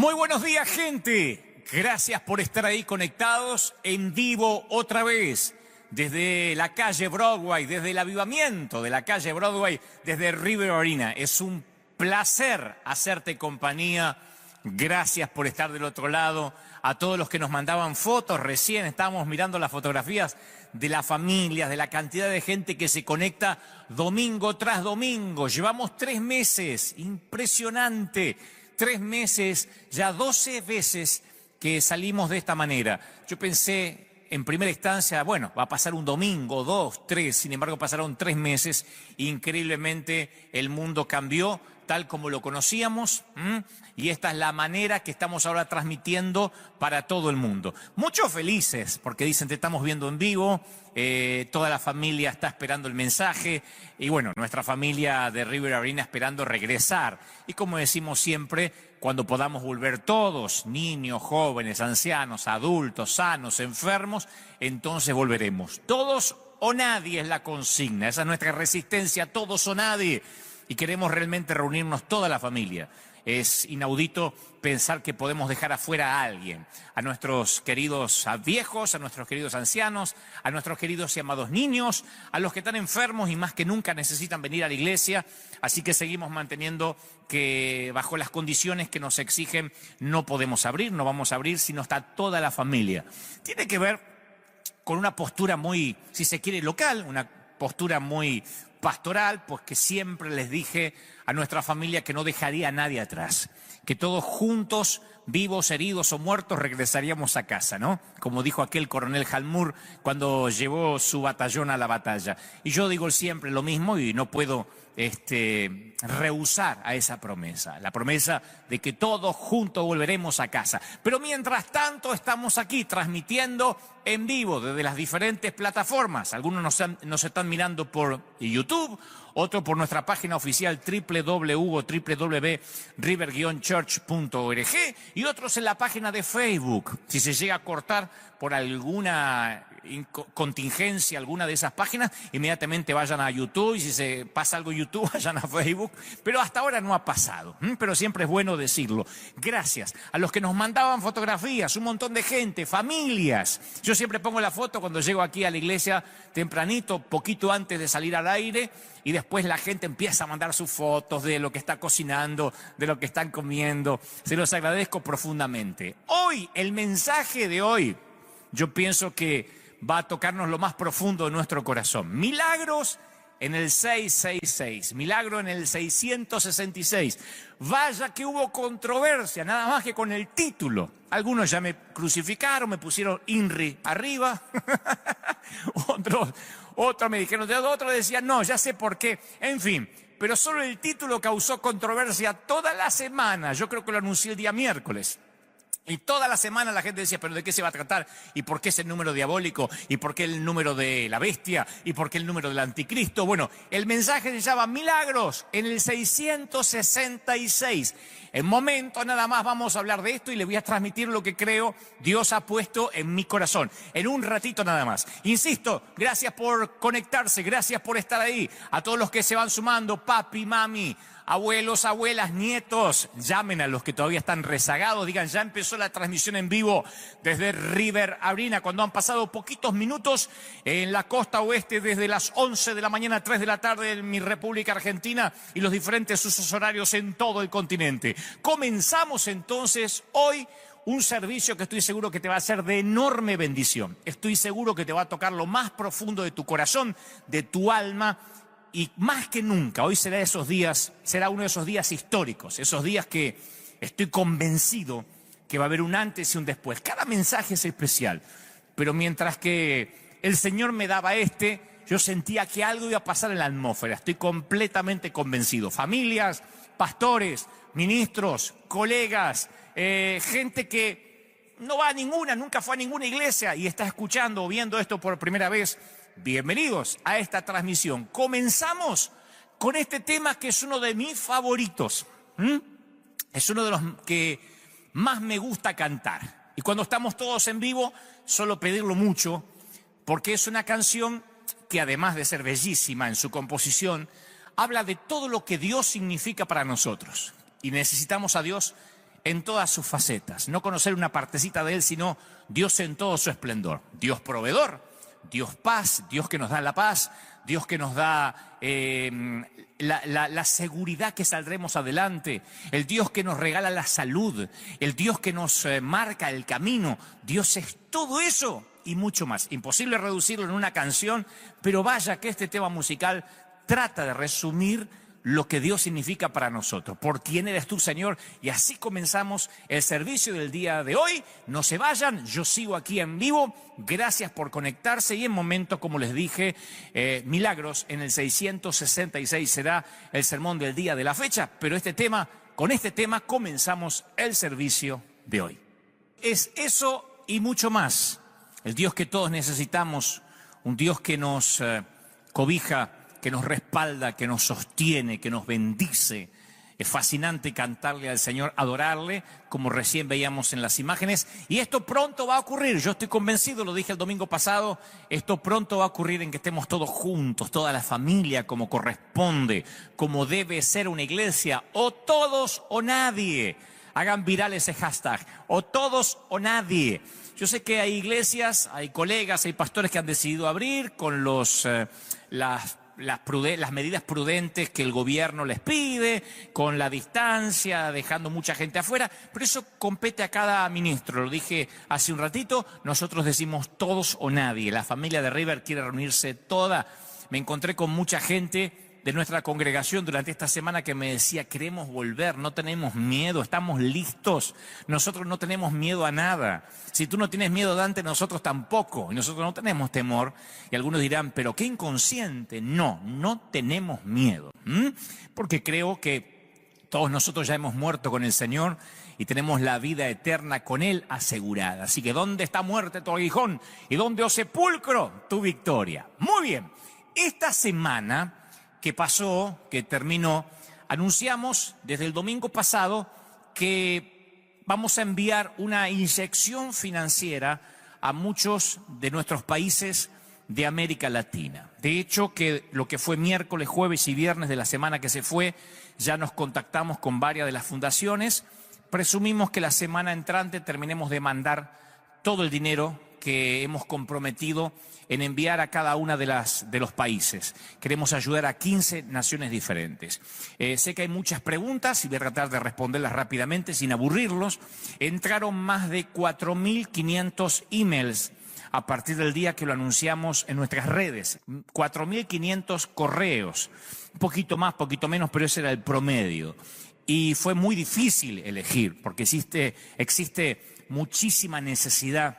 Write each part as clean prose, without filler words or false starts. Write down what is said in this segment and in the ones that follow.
Muy buenos días, gente. Gracias por estar ahí conectados en vivo otra vez. Desde la calle Broadway, desde el avivamiento de la calle Broadway, desde River Arena. Es un placer hacerte compañía. Gracias por estar del otro lado. A todos los que nos mandaban fotos, recién estábamos mirando las fotografías de las familias, de la cantidad de gente que se conecta domingo tras domingo. Llevamos 3 meses, impresionante. 3 meses, ya 12 veces que salimos de esta manera. Yo pensé en primera instancia, bueno, va a pasar un domingo, 2, 3, sin embargo pasaron 3 meses. Increíblemente el mundo cambió tal como lo conocíamos, y esta es la manera que estamos ahora transmitiendo para todo el mundo. Muchos felices porque dicen te estamos viendo en vivo, toda la familia está esperando el mensaje y bueno, nuestra familia de River Arena esperando regresar. Y como decimos siempre, cuando podamos volver todos, niños, jóvenes, ancianos, adultos, sanos, enfermos, entonces volveremos. Todos o nadie es la consigna, esa es nuestra resistencia, todos o nadie. Y queremos realmente reunirnos toda la familia. Es inaudito pensar que podemos dejar afuera a alguien, a nuestros queridos viejos, a nuestros queridos ancianos, a nuestros queridos y amados niños, a los que están enfermos y más que nunca necesitan venir a la iglesia. Así que seguimos manteniendo que bajo las condiciones que nos exigen no podemos abrir, no vamos a abrir si no está toda la familia. Tiene que ver con una postura muy, si se quiere, local, una postura muy pastoral, pues que siempre les dije a nuestra familia que no dejaría a nadie atrás, que todos juntos, vivos, heridos o muertos, regresaríamos a casa, ¿no? Como dijo aquel coronel Halmur cuando llevó su batallón a la batalla. Y yo digo siempre lo mismo y no puedo rehusar a esa promesa, la promesa de que todos juntos volveremos a casa. Pero mientras tanto estamos aquí transmitiendo en vivo desde las diferentes plataformas. Algunos nos están mirando por YouTube, otros por nuestra página oficial www.river-church.org y otros en la página de Facebook. Si se llega a cortar por alguna contingencia, alguna de esas páginas, inmediatamente vayan a YouTube, y si se pasa algo en YouTube, vayan a Facebook, pero hasta ahora no ha pasado, pero siempre es bueno decirlo. Gracias a los que nos mandaban fotografías, un montón de gente, familias. Yo siempre pongo la foto cuando llego aquí a la iglesia tempranito, poquito antes de salir al aire, y después la gente empieza a mandar sus fotos de lo que está cocinando, de lo que están comiendo. Se los agradezco profundamente. Hoy, el mensaje de hoy, yo pienso que va a tocarnos lo más profundo de nuestro corazón. Milagros en el 666, milagro en el 666. Vaya que hubo controversia, nada más que con el título. Algunos ya me crucificaron, me pusieron INRI arriba. Otros me dijeron, otros decían, no, ya sé por qué. En fin, pero solo el título causó controversia toda la semana. Yo creo que lo anuncié el día miércoles. Y toda la semana la gente decía, ¿pero de qué se va a tratar? ¿Y por qué es el número diabólico? ¿Y por qué el número de la bestia? ¿Y por qué el número del anticristo? Bueno, el mensaje se llama Milagros en el 666. En momento nada más vamos a hablar de esto y le voy a transmitir lo que creo Dios ha puesto en mi corazón. En un ratito nada más. Insisto, gracias por conectarse, gracias por estar ahí. A todos los que se van sumando, papi, mami, abuelos, abuelas, nietos, llamen a los que todavía están rezagados, digan, ya empezó la transmisión en vivo desde River Arena, cuando han pasado poquitos minutos en la costa oeste, desde las 11 de la mañana a 3 de la tarde en mi República Argentina y los diferentes usos horarios en todo el continente. Comenzamos entonces hoy un servicio que estoy seguro que te va a ser de enorme bendición. Estoy seguro que te va a tocar lo más profundo de tu corazón, de tu alma. Y más que nunca, hoy será uno de esos días históricos, esos días que estoy convencido que va a haber un antes y un después. Cada mensaje es especial, pero mientras que el Señor me daba yo sentía que algo iba a pasar en la atmósfera. Estoy completamente convencido. Familias, pastores, ministros, colegas, gente que no va a ninguna, nunca fue a ninguna iglesia y está escuchando o viendo esto por primera vez. Bienvenidos a esta transmisión. Comenzamos con este tema que es uno de mis favoritos. Es uno de los que más me gusta cantar. Y cuando estamos todos en vivo, solo pedirlo mucho, porque es una canción que además de ser bellísima en su composición, habla de todo lo que Dios significa para nosotros. Y necesitamos a Dios en todas sus facetas, no conocer una partecita de Él, sino Dios en todo su esplendor. Dios proveedor, Dios paz, Dios que nos da la paz, Dios que nos da la seguridad que saldremos adelante, el Dios que nos regala la salud, el Dios que nos marca el camino. Dios es todo eso y mucho más. Imposible reducirlo en una canción, pero vaya que este tema musical trata de resumir lo que Dios significa para nosotros. ¿Por quién eres tú, Señor? Y así comenzamos el servicio del día de hoy. No se vayan, yo sigo aquí en vivo. Gracias por conectarse y en momento, como les dije, Milagros en el 666 será el sermón del día de la fecha. Pero con este tema comenzamos el servicio de hoy. Es eso y mucho más. El Dios que todos necesitamos, un Dios que nos cobija, que nos respalda, que nos sostiene, que nos bendice. Es fascinante cantarle al Señor, adorarle, como recién veíamos en las imágenes. Y esto pronto va a ocurrir, yo estoy convencido, lo dije el domingo pasado, esto pronto va a ocurrir en que estemos todos juntos, toda la familia, como corresponde, como debe ser una iglesia, o todos o nadie. Hagan viral ese hashtag, o todos o nadie. Yo sé que hay iglesias, hay colegas, hay pastores que han decidido abrir con las medidas prudentes que el gobierno les pide, con la distancia, dejando mucha gente afuera, pero eso compete a cada ministro. Lo dije hace un ratito, nosotros decimos todos o nadie. La familia de River quiere reunirse toda. Me encontré con mucha gente de nuestra congregación durante esta semana que me decía, queremos volver, no tenemos miedo, estamos listos, nosotros no tenemos miedo a nada. Si tú no tienes miedo, Dante, nosotros tampoco, y nosotros no tenemos temor. Y algunos dirán, pero qué inconsciente. No, no tenemos miedo, porque creo que todos nosotros ya hemos muerto con el Señor y tenemos la vida eterna con Él asegurada. Así que ¿dónde está muerte tu aguijón? ¿Y dónde, oh sepulcro, tu victoria? Muy bien, esta semana que pasó, que terminó, anunciamos desde el domingo pasado que vamos a enviar una inyección financiera a muchos de nuestros países de América Latina. De hecho, que lo que fue miércoles, jueves y viernes de la semana que se fue, ya nos contactamos con varias de las fundaciones. Presumimos que la semana entrante terminemos de mandar todo el dinero que hemos comprometido en enviar a cada una de los países. Queremos ayudar a 15 naciones diferentes. Sé que hay muchas preguntas y voy a tratar de responderlas rápidamente sin aburrirlos. Entraron más de 4.500 emails a partir del día que lo anunciamos en nuestras redes. 4.500 correos. Un poquito más, poquito menos, pero ese era el promedio. Y fue muy difícil elegir porque existe muchísima necesidad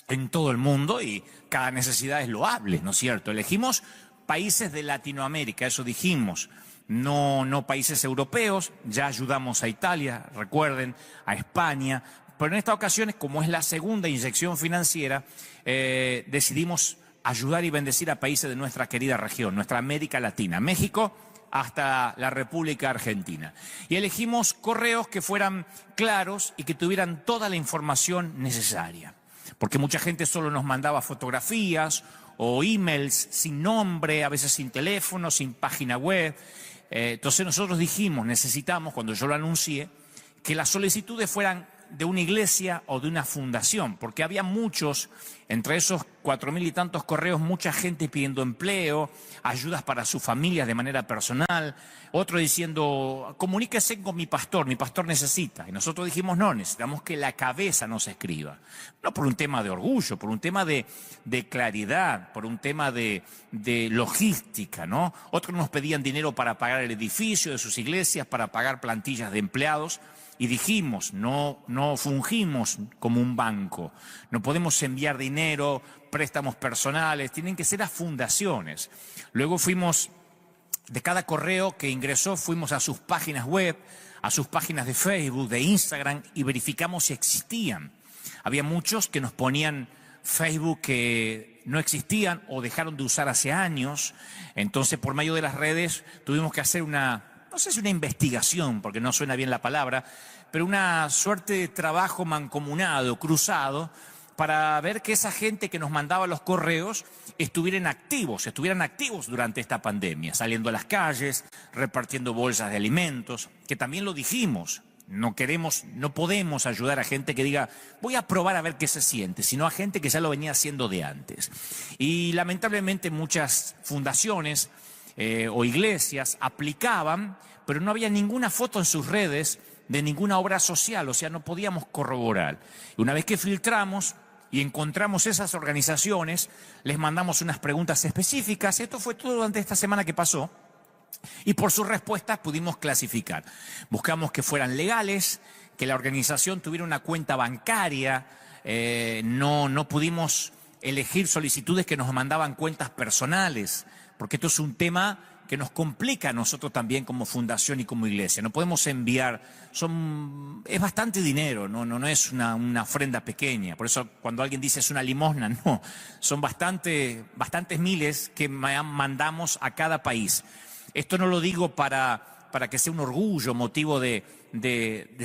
en todo el mundo y cada necesidad es loable, ¿no es cierto? Elegimos países de Latinoamérica, eso dijimos, no países europeos. Ya ayudamos a Italia, recuerden, a España, pero en esta ocasión, como es la segunda inyección financiera, decidimos ayudar y bendecir a países de nuestra querida región, nuestra América Latina, México hasta la República Argentina. Y elegimos correos que fueran claros y que tuvieran toda la información necesaria. Porque mucha gente solo nos mandaba fotografías o emails sin nombre, a veces sin teléfono, sin página web. Entonces nosotros dijimos, necesitamos, cuando yo lo anuncié, que las solicitudes fueran de una iglesia o de una fundación, porque había muchos, entre esos 4.000 y tantos correos, mucha gente pidiendo empleo, ayudas para sus familias de manera personal, otro diciendo, comuníquese con mi pastor necesita. Y nosotros dijimos, no, necesitamos que la cabeza nos escriba. No por un tema de orgullo, por un tema de claridad, por un tema de logística, ¿no? Otros nos pedían dinero para pagar el edificio de sus iglesias, para pagar plantillas de empleados. Y dijimos, no fungimos como un banco, no podemos enviar dinero, préstamos personales, tienen que ser a fundaciones. Luego fuimos, de cada correo que ingresó, fuimos a sus páginas web, a sus páginas de Facebook, de Instagram, y verificamos si existían. Había muchos que nos ponían Facebook que no existían o dejaron de usar hace años. Entonces, por medio de las redes, tuvimos que hacer no sé si una investigación, porque no suena bien la palabra, pero una suerte de trabajo mancomunado, cruzado, para ver que esa gente que nos mandaba los correos estuvieran activos durante esta pandemia, saliendo a las calles, repartiendo bolsas de alimentos, que también lo dijimos. No queremos, no podemos ayudar a gente que diga, voy a probar a ver qué se siente, sino a gente que ya lo venía haciendo de antes. Y lamentablemente muchas fundaciones o iglesias aplicaban, pero no había ninguna foto en sus redes de ninguna obra social, o sea, no podíamos corroborar. Y una vez que filtramos y encontramos esas organizaciones, les mandamos unas preguntas específicas. Esto fue todo durante esta semana que pasó. Y por sus respuestas pudimos clasificar. Buscamos que fueran legales, que la organización tuviera una cuenta bancaria. No pudimos elegir solicitudes que nos mandaban cuentas personales, porque esto es un tema que nos complica a nosotros también como fundación y como iglesia. No podemos enviar, es bastante dinero, no es una ofrenda pequeña. Por eso cuando alguien dice es una limosna, no, son bastantes miles que mandamos a cada país. Esto no lo digo para que sea un orgullo, motivo de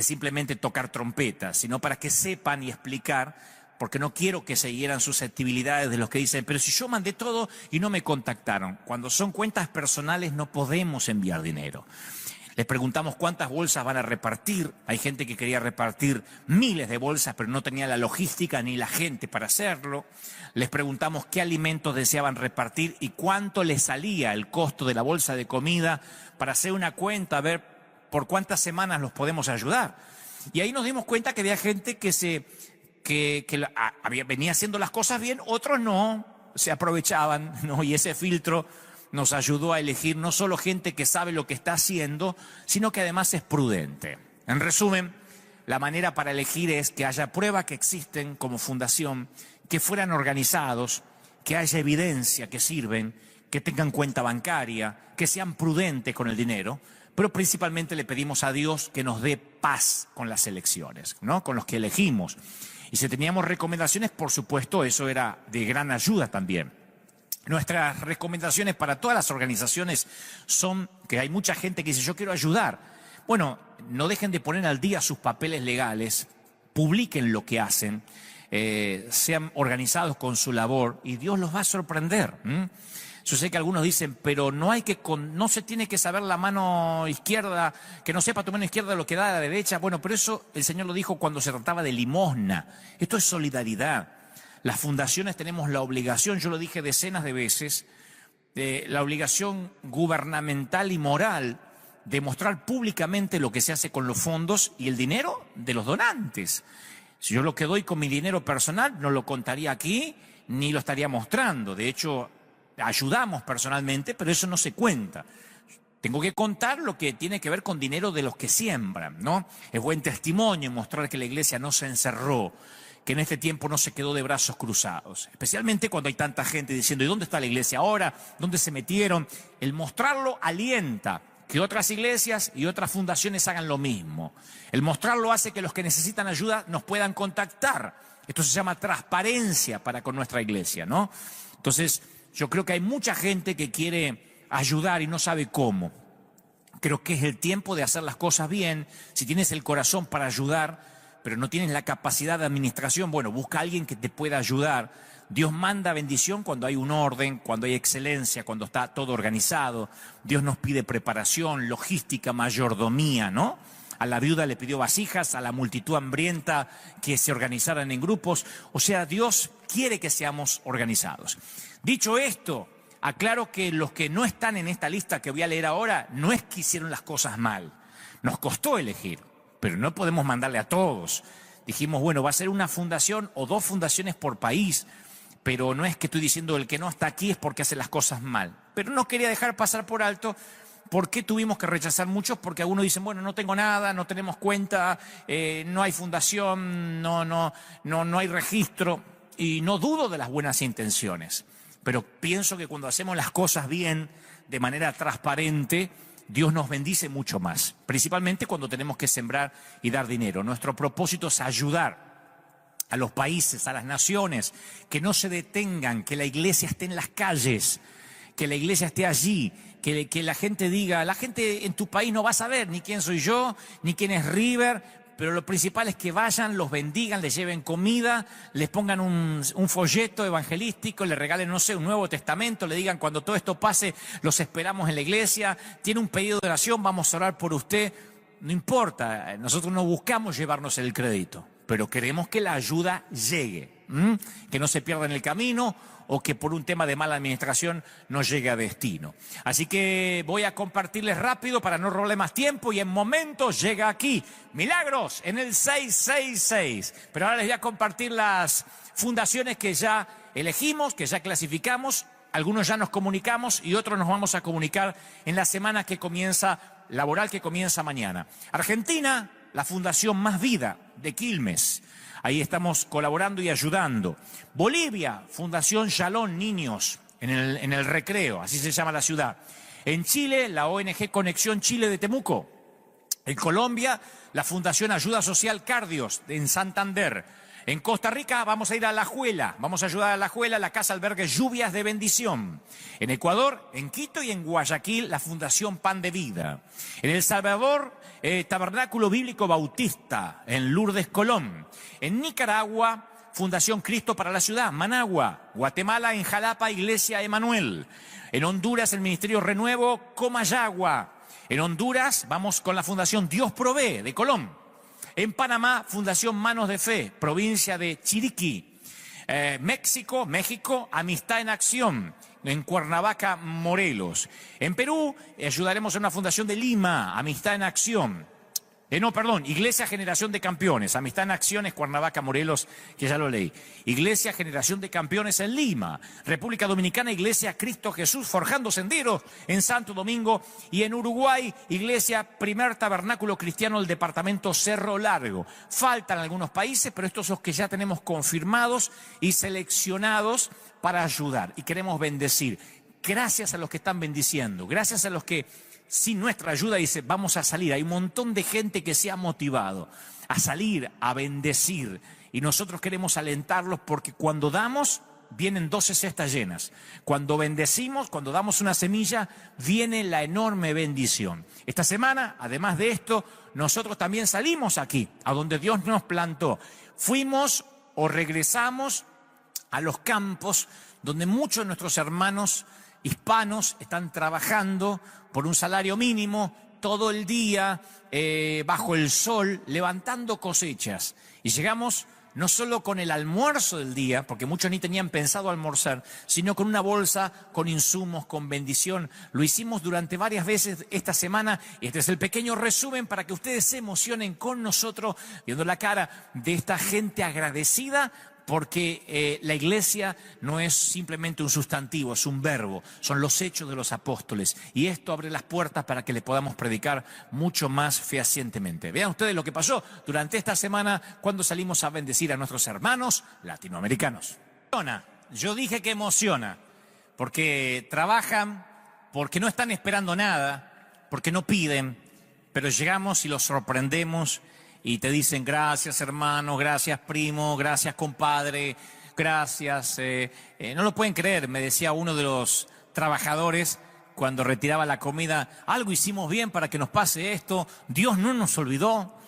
simplemente tocar trompetas, sino para que sepan y explicar, porque no quiero que se hieran susceptibilidades de los que dicen, pero si yo mandé todo y no me contactaron. Cuando son cuentas personales no podemos enviar dinero. Les preguntamos cuántas bolsas van a repartir. Hay gente que quería repartir miles de bolsas, pero no tenía la logística ni la gente para hacerlo. Les preguntamos qué alimentos deseaban repartir y cuánto les salía el costo de la bolsa de comida para hacer una cuenta, a ver por cuántas semanas los podemos ayudar. Y ahí nos dimos cuenta que había gente que venía haciendo las cosas bien, otros no, se aprovechaban, ¿no? Y ese filtro nos ayudó a elegir no solo gente que sabe lo que está haciendo, sino que además es prudente. En resumen, la manera para elegir es que haya prueba que existen como fundación, que fueran organizados, que haya evidencia que sirven, que tengan cuenta bancaria, que sean prudentes con el dinero, pero principalmente le pedimos a Dios que nos dé paz con las elecciones, ¿no? Con los que elegimos. Y si teníamos recomendaciones, por supuesto, eso era de gran ayuda también. Nuestras recomendaciones para todas las organizaciones son que hay mucha gente que dice, yo quiero ayudar. Bueno, no dejen de poner al día sus papeles legales, publiquen lo que hacen, sean organizados con su labor y Dios los va a sorprender. Yo sé que algunos dicen, pero no se tiene que saber la mano izquierda, que no sepa tu mano izquierda lo que da a la derecha. Bueno, pero eso el Señor lo dijo cuando se trataba de limosna. Esto es solidaridad. Las fundaciones tenemos la obligación, yo lo dije decenas de veces, la obligación gubernamental y moral de mostrar públicamente lo que se hace con los fondos y el dinero de los donantes. Si yo lo que doy con mi dinero personal no lo contaría aquí ni lo estaría mostrando. De hecho, ayudamos personalmente, pero eso no se cuenta. Tengo que contar lo que tiene que ver con dinero de los que siembran, ¿no? Es buen testimonio mostrar que la iglesia no se encerró, que en este tiempo no se quedó de brazos cruzados. Especialmente cuando hay tanta gente diciendo, ¿y dónde está la iglesia ahora? ¿Dónde se metieron? El mostrarlo alienta que otras iglesias y otras fundaciones hagan lo mismo. El mostrarlo hace que los que necesitan ayuda nos puedan contactar. Esto se llama transparencia para con nuestra iglesia, ¿no? Entonces, yo creo que hay mucha gente que quiere ayudar y no sabe cómo. Creo que es el tiempo de hacer las cosas bien. Si tienes el corazón para ayudar, pero no tienes la capacidad de administración, bueno, busca a alguien que te pueda ayudar. Dios manda bendición cuando hay un orden, cuando hay excelencia, cuando está todo organizado. Dios nos pide preparación, logística, mayordomía, ¿no? A la viuda le pidió vasijas, a la multitud hambrienta que se organizaran en grupos. O sea, Dios quiere que seamos organizados. Dicho esto, aclaro que los que no están en esta lista que voy a leer ahora no es que hicieron las cosas mal. Nos costó elegir, pero no podemos mandarle a todos. Dijimos, bueno, va a ser una fundación o dos fundaciones por país, pero no es que estoy diciendo el que no está aquí es porque hace las cosas mal. Pero no quería dejar pasar por alto por qué tuvimos que rechazar muchos, porque algunos dicen, bueno, no tengo nada, no tenemos cuenta, no hay fundación, no hay registro, y no dudo de las buenas intenciones. Pero pienso que cuando hacemos las cosas bien, de manera transparente, Dios nos bendice mucho más. Principalmente cuando tenemos que sembrar y dar dinero. Nuestro propósito es ayudar a los países, a las naciones, que no se detengan, que la iglesia esté en las calles, que la iglesia esté allí, que la gente diga, la gente en tu país no va a saber ni quién soy yo, ni quién es River, pero lo principal es que vayan, los bendigan, les lleven comida, les pongan un folleto evangelístico, le regalen, no sé, un Nuevo Testamento, le digan cuando todo esto pase, los esperamos en la iglesia, tiene un pedido de oración, vamos a orar por usted. no importa, nosotros no buscamos llevarnos el crédito, pero queremos que la ayuda llegue, que no se pierda en el camino o que por un tema de mala administración no llegue a destino. Así que voy a compartirles rápido para no robarle más tiempo y en momentos llega aquí Milagros en el 666. Pero ahora les voy a compartir las fundaciones que ya elegimos, que ya clasificamos. Algunos ya nos comunicamos y otros nos vamos a comunicar en la semana que comienza, laboral que comienza mañana. Argentina, la Fundación Más Vida de Quilmes. Ahí estamos colaborando y ayudando. Bolivia, Fundación Shalom Niños, en el Recreo, así se llama la ciudad. En Chile, la ONG Conexión Chile de Temuco. En Colombia, la Fundación Ayuda Social Cardios, en Santander. En Costa Rica vamos a ir a Alajuela, vamos a ayudar a Alajuela, la Casa Albergue Lluvias de Bendición. En Ecuador, en Quito y en Guayaquil, la Fundación Pan de Vida. En El Salvador, Tabernáculo Bíblico Bautista, en Lourdes, Colón. En Nicaragua, Fundación Cristo para la Ciudad, Managua. Guatemala, en Jalapa, Iglesia Emanuel. En Honduras, el Ministerio Renuevo, Comayagua. En Honduras, vamos con la Fundación Dios Provee, de Colón. En Panamá, Fundación Manos de Fe, provincia de Chiriquí. México, Amistad en Acción, en Cuernavaca, Morelos. En Perú, ayudaremos a una fundación de Lima, Amistad en Acción. Iglesia Generación de Campeones, Amistad en Acciones, Cuernavaca, Morelos, que ya lo leí. Iglesia Generación de Campeones en Lima. República Dominicana, Iglesia Cristo Jesús, Forjando Senderos en Santo Domingo. Y en Uruguay, Iglesia Primer Tabernáculo Cristiano del departamento Cerro Largo. Faltan algunos países, pero estos son los que ya tenemos confirmados y seleccionados para ayudar. Y queremos bendecir. Gracias a los que están bendiciendo, gracias a los que sin nuestra ayuda dice, vamos a salir. Hay un montón de gente que se ha motivado a salir, a bendecir. Y nosotros queremos alentarlos porque cuando damos, vienen 12 cestas llenas. Cuando bendecimos, cuando damos una semilla, viene la enorme bendición. Esta semana, además de esto, nosotros también salimos aquí, a donde Dios nos plantó. Fuimos o regresamos a los campos donde muchos de nuestros hermanos hispanos están trabajando por un salario mínimo todo el día, bajo el sol, levantando cosechas. Y llegamos no solo con el almuerzo del día, porque muchos ni tenían pensado almorzar, sino con una bolsa, con insumos, con bendición. Lo hicimos durante varias veces esta semana y este es el pequeño resumen para que ustedes se emocionen con nosotros, viendo la cara de esta gente agradecida, porque la iglesia no es simplemente un sustantivo, es un verbo, son los hechos de los apóstoles. Y esto abre las puertas para que le podamos predicar mucho más fehacientemente. Vean ustedes lo que pasó durante esta semana cuando salimos a bendecir a nuestros hermanos latinoamericanos. Yo dije que emociona, porque trabajan, porque no están esperando nada, porque no piden, pero llegamos y los sorprendemos. Y te dicen gracias hermano, gracias primo, gracias compadre, gracias. No lo pueden creer, me decía uno de los trabajadores cuando retiraba la comida, algo hicimos bien para que nos pase esto, Dios no nos olvidó.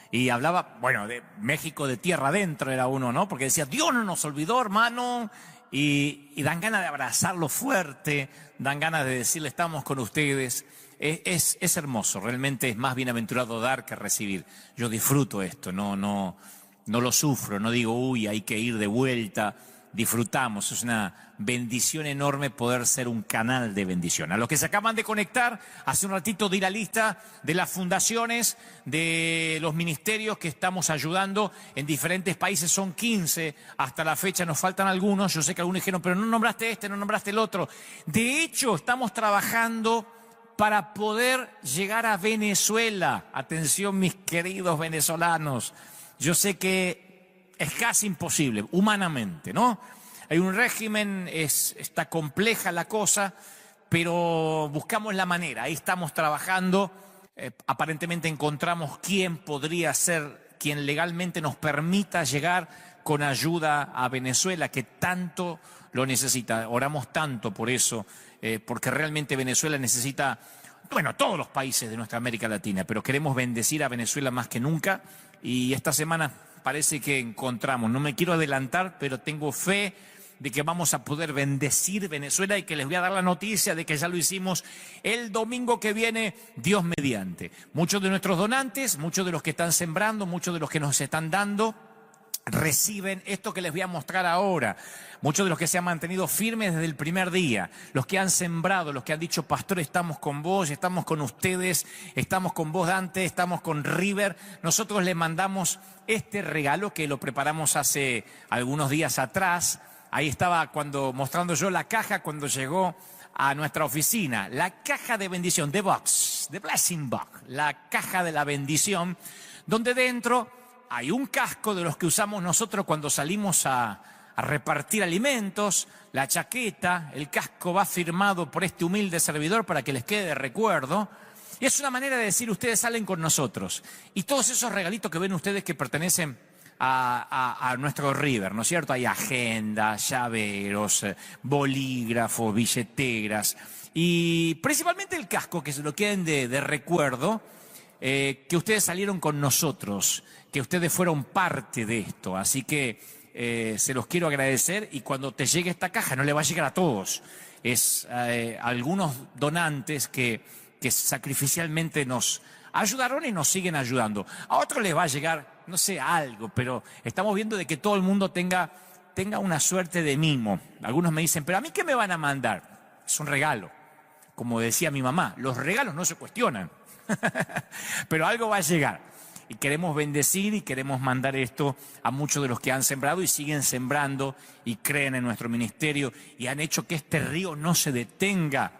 Y hablaba, bueno, de México de tierra adentro era uno, ¿no? Porque decía, Dios no nos olvidó, hermano. Y dan ganas de abrazarlo fuerte, dan ganas de decirle estamos con ustedes. Es hermoso, realmente es más bienaventurado dar que recibir. Yo disfruto esto, no lo sufro, no digo, uy, hay que ir de vuelta. Disfrutamos, es una bendición enorme poder ser un canal de bendición. A los que se acaban de conectar, hace un ratito di la lista de las fundaciones, de los ministerios que estamos ayudando en diferentes países, son 15, hasta la fecha nos faltan algunos, yo sé que algunos dijeron, pero no nombraste este, no nombraste el otro. De hecho, estamos trabajando para poder llegar a Venezuela. Atención, mis queridos venezolanos. Yo sé que es casi imposible, humanamente, ¿no? Hay un régimen, está compleja la cosa, pero buscamos la manera. Ahí estamos trabajando. Aparentemente encontramos quién podría ser, quien legalmente nos permita llegar con ayuda a Venezuela, que tanto lo necesita. Oramos tanto por eso. Porque realmente Venezuela necesita, bueno, todos los países de nuestra América Latina, pero queremos bendecir a Venezuela más que nunca y esta semana parece que encontramos, no me quiero adelantar, pero tengo fe de que vamos a poder bendecir Venezuela y que les voy a dar la noticia de que ya lo hicimos el domingo que viene, Dios mediante. Muchos de nuestros donantes, muchos de los que están sembrando, muchos de los que nos están dando, reciben esto que les voy a mostrar ahora. Muchos de los que se han mantenido firmes desde el primer día, los que han sembrado, los que han dicho, pastor, estamos con vos, estamos con ustedes, estamos con vos, Dante, estamos con River. Nosotros les mandamos este regalo que lo preparamos hace algunos días atrás. Ahí estaba mostrando yo la caja cuando llegó a nuestra oficina. La caja de bendición, The Box, The Blessing Box, la caja de la bendición, donde dentro hay un casco de los que usamos nosotros cuando salimos a repartir alimentos, la chaqueta, el casco va firmado por este humilde servidor para que les quede de recuerdo. Y es una manera de decir, ustedes salen con nosotros. Y todos esos regalitos que ven ustedes que pertenecen a nuestro River, ¿no es cierto? Hay agendas, llaveros, bolígrafos, billeteras y principalmente el casco, que se lo queden de recuerdo, que ustedes salieron con nosotros, que ustedes fueron parte de esto. Así que se los quiero agradecer, y cuando te llegue esta caja no le va a llegar a todos. Es algunos donantes que sacrificialmente nos ayudaron y nos siguen ayudando. A otros les va a llegar, no sé, algo, pero estamos viendo de que todo el mundo tenga una suerte de mimo. Algunos me dicen, pero ¿a mí qué me van a mandar? Es un regalo. Como decía mi mamá, los regalos no se cuestionan. Pero algo va a llegar. Y queremos bendecir y queremos mandar esto a muchos de los que han sembrado y siguen sembrando y creen en nuestro ministerio y han hecho que este río no se detenga.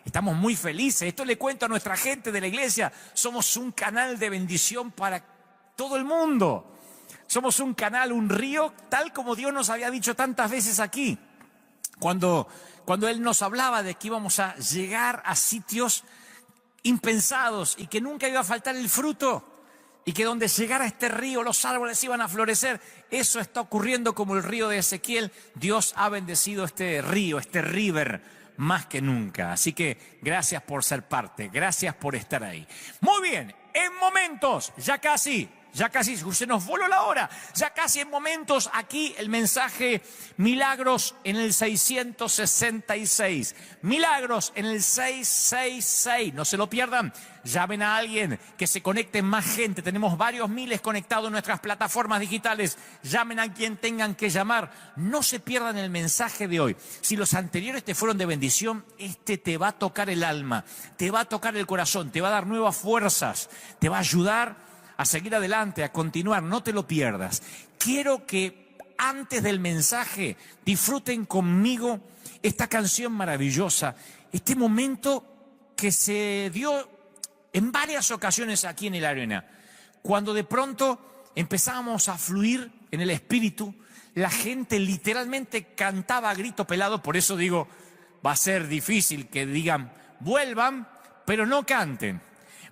Estamos muy felices. Esto le cuento a nuestra gente de la iglesia. Somos un canal de bendición para todo el mundo. Somos un canal, un río, tal como Dios nos había dicho tantas veces aquí. Cuando Él nos hablaba de que íbamos a llegar a sitios impensados y que nunca iba a faltar el fruto. Y que donde llegara este río los árboles iban a florecer. Eso está ocurriendo como el río de Ezequiel. Dios ha bendecido este río, este river, más que nunca. Así que gracias por ser parte, gracias por estar ahí. Muy bien, en momentos, ya casi, se nos voló la hora. Ya casi en momentos, aquí el mensaje Milagros en el 666. Milagros en el 666. No se lo pierdan. Llamen a alguien, que se conecten más gente. Tenemos varios miles conectados en nuestras plataformas digitales. Llamen a quien tengan que llamar. No se pierdan el mensaje de hoy. Si los anteriores te fueron de bendición, este te va a tocar el alma, te va a tocar el corazón, te va a dar nuevas fuerzas, te va a ayudar a seguir adelante, a continuar. No te lo pierdas. Quiero que antes del mensaje disfruten conmigo esta canción maravillosa, este momento que se dio en varias ocasiones aquí en el Arena, cuando de pronto empezábamos a fluir en el Espíritu. La gente literalmente cantaba a grito pelado. Por eso digo, va a ser difícil que digan, vuelvan, pero no canten.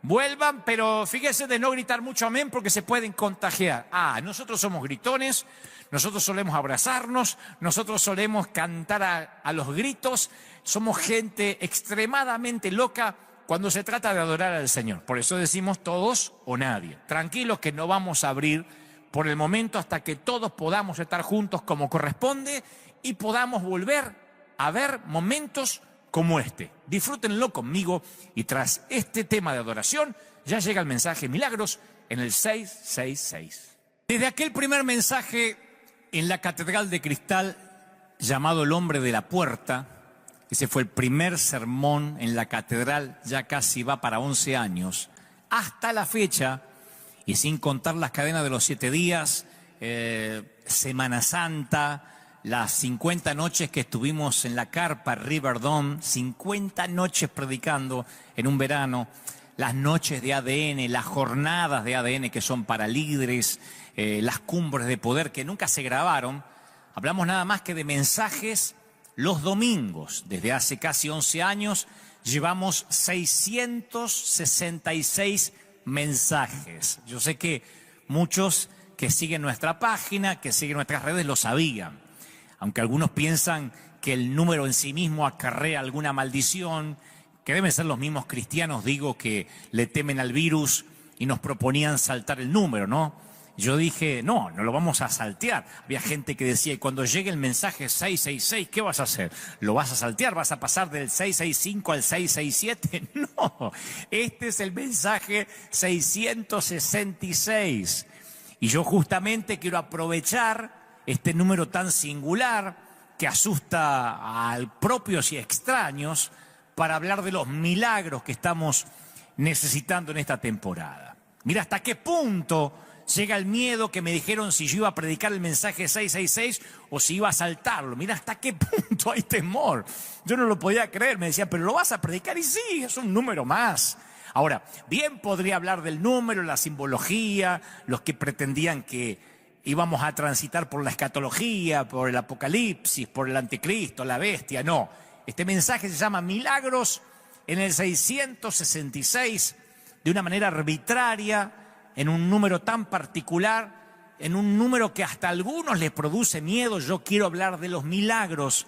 Vuelvan, pero fíjese de no gritar mucho amén, porque se pueden contagiar. Nosotros somos gritones, nosotros solemos abrazarnos, nosotros solemos cantar a los gritos. Somos gente extremadamente loca cuando se trata de adorar al Señor. Por eso decimos todos o nadie. Tranquilos que no vamos a abrir por el momento hasta que todos podamos estar juntos como corresponde y podamos volver a ver momentos como este. Disfrútenlo conmigo, y tras este tema de adoración ya llega el mensaje Milagros en el 666. Desde aquel primer mensaje en la Catedral de Cristal llamado El Hombre de la Puerta, ese fue el primer sermón en la catedral, ya casi va para 11 años, hasta la fecha, y sin contar las cadenas de los 7 días, Semana Santa, las 50 noches que estuvimos en la carpa Riverdome, 50 noches predicando en un verano, las noches de ADN, las jornadas de ADN que son para líderes, las cumbres de poder que nunca se grabaron. Hablamos nada más que de mensajes los domingos. Desde hace casi 11 años llevamos 666 mensajes. Yo sé que muchos que siguen nuestra página, que siguen nuestras redes, lo sabían. Aunque algunos piensan que el número en sí mismo acarrea alguna maldición, que deben ser los mismos cristianos, digo, que le temen al virus y nos proponían saltar el número, ¿no? Yo dije, no lo vamos a saltear. Había gente que decía, y cuando llegue el mensaje 666, ¿qué vas a hacer? ¿Lo vas a saltear? ¿Vas a pasar del 665 al 667? No, este es el mensaje 666. Y yo justamente quiero aprovechar este número tan singular que asusta a propios y extraños para hablar de los milagros que estamos necesitando en esta temporada. Mira hasta qué punto llega el miedo que me dijeron si yo iba a predicar el mensaje 666 o si iba a saltarlo. Mira hasta qué punto hay temor. Yo no lo podía creer, me decían, pero lo vas a predicar y sí, es un número más. Ahora, bien podría hablar del número, la simbología, los que pretendían que íbamos a transitar por la escatología, por el apocalipsis, por el anticristo, la bestia. No, este mensaje se llama Milagros en el 666, de una manera arbitraria, en un número tan particular, en un número que hasta a algunos les produce miedo. Yo quiero hablar de los milagros